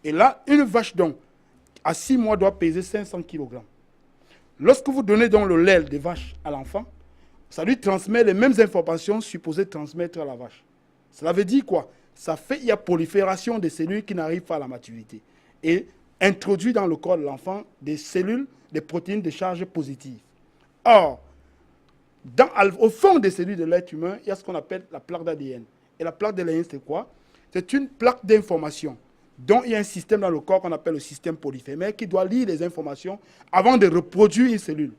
Et là, une vache donc, à 6 mois, doit peser 500 kg. Lorsque vous donnez donc le lait de vache à l'enfant, ça lui transmet les mêmes informations supposées transmettre à la vache. Cela veut dire quoi? Il y a prolifération des cellules qui n'arrivent pas à la maturité. Et introduit dans le corps de l'enfant des cellules, des protéines de charge positive. Or, au fond des cellules de l'être humain, il y a ce qu'on appelle la plaque d'ADN. Et la plaque d'ADN, c'est quoi? C'est une plaque d'information dont il y a un système dans le corps qu'on appelle le système polyphémaire qui doit lire les informations avant de reproduire une cellule.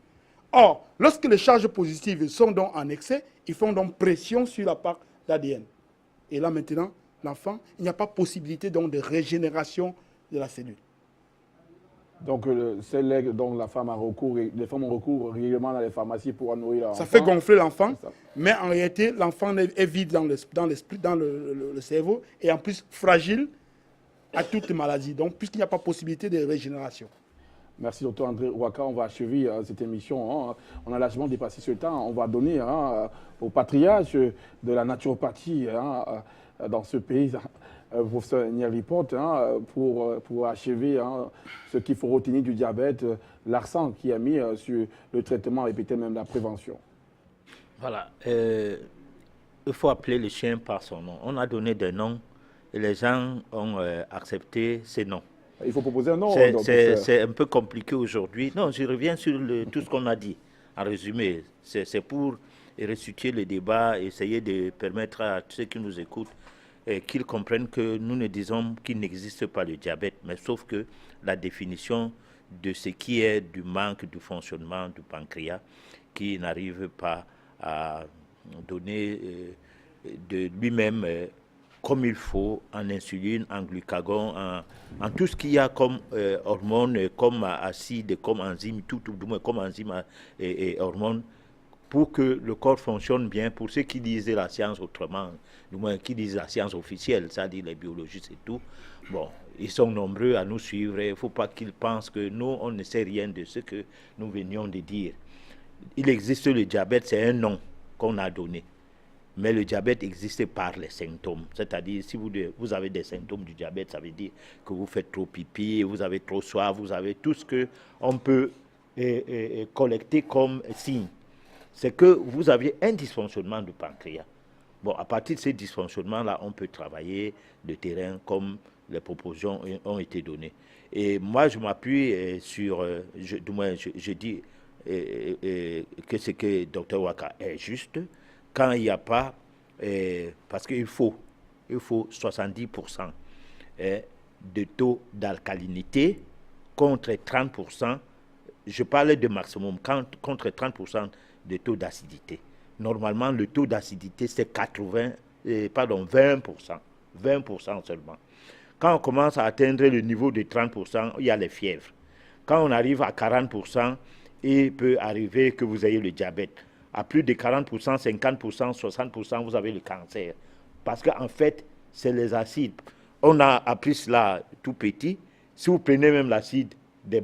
Or, lorsque les charges positives sont donc en excès, ils font donc pression sur la part d'ADN. Et là maintenant, l'enfant, il n'y a pas possibilité donc de régénération de la cellule. Donc, c'est là dont la femme a recours, les femmes ont recours régulièrement dans les pharmacies pour nourrir leur enfant. Ça fait gonfler l'enfant, mais en réalité, l'enfant est vide dans l'esprit, dans le cerveau, et en plus fragile à toutes les maladies. Donc, puisqu'il n'y a pas possibilité de régénération. Merci, docteur André Ouaka. On va achever cette émission. On a largement dépassé ce temps. On va donner au patriarche de la naturopathie dans ce pays, professeur Nyerly Porte, pour achever ce qu'il faut retenir du diabète, l'accent qui est mis sur le traitement et peut-être même la prévention. Voilà. Il faut appeler le chien par son nom. On a donné des noms et les gens ont accepté ces noms. Il faut proposer un nom. C'est un peu compliqué aujourd'hui. Non, je reviens sur tout ce qu'on a dit. En résumé, c'est pour resituer le débat, essayer de permettre à ceux qui nous écoutent qu'ils comprennent que nous ne disons qu'il n'existe pas le diabète, mais sauf que la définition de ce qui est du manque du fonctionnement du pancréas qui n'arrive pas à donner de lui-même comme il faut en insuline, en glucagon, en tout ce qu'il y a comme hormones, comme acides, comme enzymes, tout du moins comme enzymes et hormones, pour que le corps fonctionne bien. Pour ceux qui disent la science autrement, du moins qui disent la science officielle, c'est-à-dire les biologistes et tout, bon, ils sont nombreux à nous suivre. Il ne faut pas qu'ils pensent que nous, on ne sait rien de ce que nous venions de dire. Il existe le diabète, c'est un nom qu'on a donné. Mais le diabète existe par les symptômes. C'est-à-dire, si vous avez des symptômes du diabète, ça veut dire que vous faites trop pipi, vous avez trop soif, vous avez tout ce qu'on peut collecter comme signe. C'est que vous aviez un dysfonctionnement du pancréas. Bon, à partir de ces dysfonctionnements-là, on peut travailler le terrain comme les propositions ont été données. Et moi, je m'appuie sur, du moins, je dis que ce que Dr Ouaka est juste, quand il n'y a pas, parce qu'il faut 70% de taux d'alcalinité contre 30%, je parlais de maximum, contre 30% de taux d'acidité. Normalement, le taux d'acidité, c'est 20%, 20% seulement. Quand on commence à atteindre le niveau de 30%, il y a les fièvres. Quand on arrive à 40%, il peut arriver que vous ayez le diabète. À plus de 40%, 50%, 60%, vous avez le cancer. Parce qu'en fait, c'est les acides. On a appris cela tout petit. Si vous prenez même l'acide des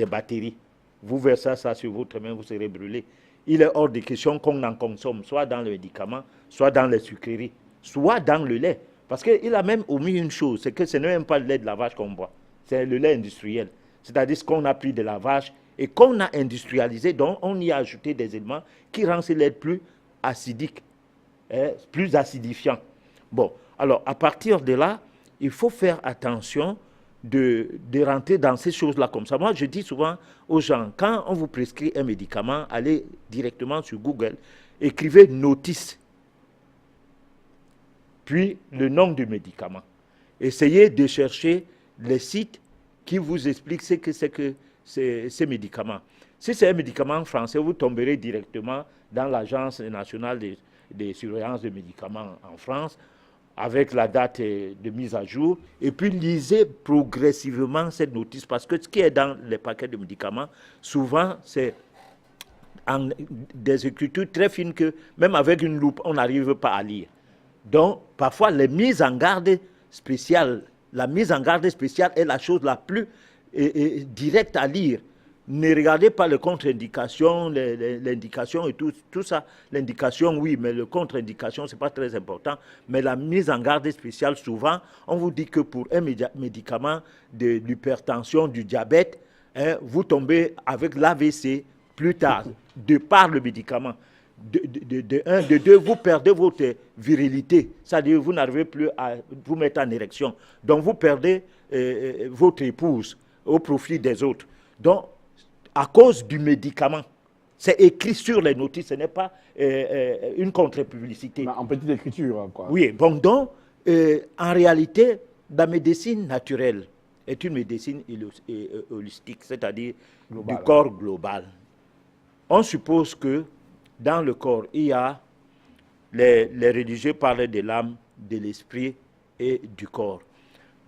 batteries, vous versez ça sur votre main, vous serez brûlé. Il est hors de question qu'on en consomme, soit dans le médicament, soit dans les sucreries, soit dans le lait. Parce qu'il a même omis une chose, c'est que ce n'est même pas le lait de la vache qu'on boit, c'est le lait industriel. C'est-à-dire ce qu'on a pris de la vache et qu'on a industrialisé, donc on y a ajouté des éléments qui rendent ce lait plus acidique, plus acidifiant. Bon, alors à partir de là, il faut faire attention de rentrer dans ces choses-là comme ça. Moi, je dis souvent aux gens, quand on vous prescrit un médicament, allez directement sur Google, écrivez notice, puis le nom du médicament. Essayez de chercher les sites qui vous expliquent ce que c'est que ces médicaments. Si c'est un médicament français, vous tomberez directement dans l'Agence nationale de surveillance des médicaments en France, avec la date de mise à jour, et puis lisez progressivement cette notice, parce que ce qui est dans les paquets de médicaments, souvent, c'est en des écritures très fines que, même avec une loupe, on n'arrive pas à lire. Donc, parfois, les mises en garde spéciales, la mise en garde spéciale est la chose la plus directe à lire. Ne regardez pas les contre-indications, l'indication et tout ça. L'indication, oui, mais le contre-indication, ce n'est pas très important. Mais la mise en garde spéciale, souvent, on vous dit que pour un médicament de l'hypertension, du diabète, vous tombez avec l'AVC plus tard, de par le médicament. De deux, vous perdez votre virilité. C'est-à-dire vous n'arrivez plus à vous mettre en érection. Donc, vous perdez votre épouse au profit des autres. Donc, à cause du médicament. C'est écrit sur les notices, ce n'est pas une contre-publicité. En petite écriture, quoi. Oui, bon, donc, en réalité, la médecine naturelle est une médecine holistique, c'est-à-dire du corps global. On suppose que dans le corps, il y a, les religieux parlent de l'âme, de l'esprit et du corps.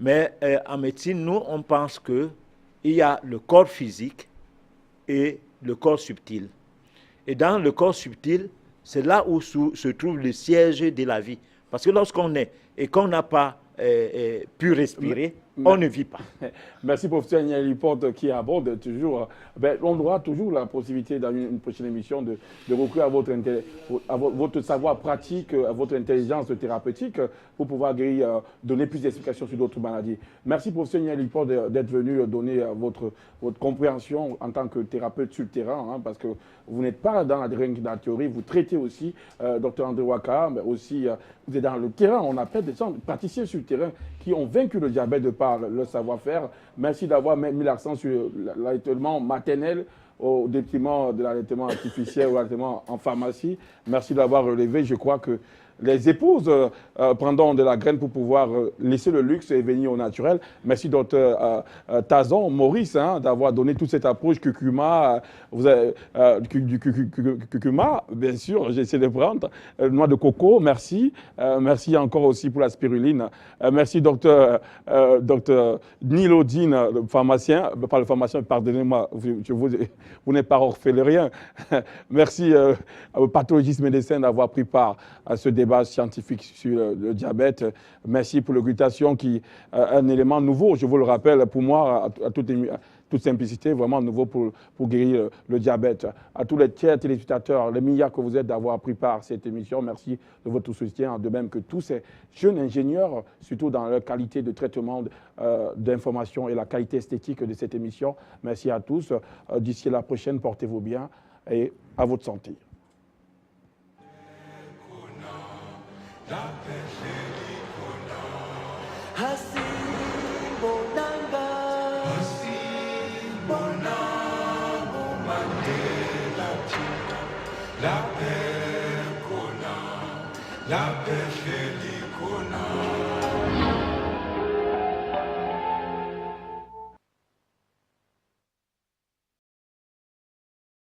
Mais en médecine, nous, on pense qu'il y a le corps physique et le corps subtil. Et dans le corps subtil, c'est là où se trouve le siège de la vie. Parce que lorsqu'on est et qu'on n'a pas pu respirer, on ne vit pas. Merci, professeur Niel Liporte, qui aborde toujours. On aura toujours la possibilité, dans une prochaine émission, de recourir à votre savoir pratique, à votre intelligence thérapeutique, pour pouvoir donner plus d'explications sur d'autres maladies. Merci, professeur Niel Liporte, d'être venu donner votre compréhension en tant que thérapeute sur le terrain, hein, parce que vous n'êtes pas dans la théorie, vous traitez aussi, docteur André Ouattara, mais aussi vous êtes dans le terrain. On appelle des gens praticiens sur le terrain qui ont vaincu le diabète de par leur savoir-faire. Merci d'avoir mis l'accent sur l'allaitement maternel au détriment de l'allaitement artificiel ou l'allaitement en pharmacie. Merci d'avoir relevé. Je crois que les épouses prendront de la graine pour pouvoir laisser le luxe et venir au naturel. Merci, docteur Tazon, Maurice, hein, d'avoir donné toute cette approche curcuma, du curcuma, bien sûr, j'essaie de prendre, noix de coco, merci. Merci encore aussi pour la spiruline. Merci, docteur Nilodine, le pharmacien, pas le pharmacien, pardonnez-moi, vous n'êtes pas orphelin. Merci au pathologiste médecin d'avoir pris part à ce débat scientifique sur le diabète. Merci pour l'augmentation qui est un élément nouveau, je vous le rappelle, pour moi, à toute simplicité, vraiment nouveau pour guérir le diabète. À tous les chers téléspectateurs, les milliards que vous êtes d'avoir pris part à cette émission, merci de votre soutien, de même que tous ces jeunes ingénieurs, surtout dans leur qualité de traitement d'information et la qualité esthétique de cette émission. Merci à tous. D'ici la prochaine, portez-vous bien et à votre santé. La paix,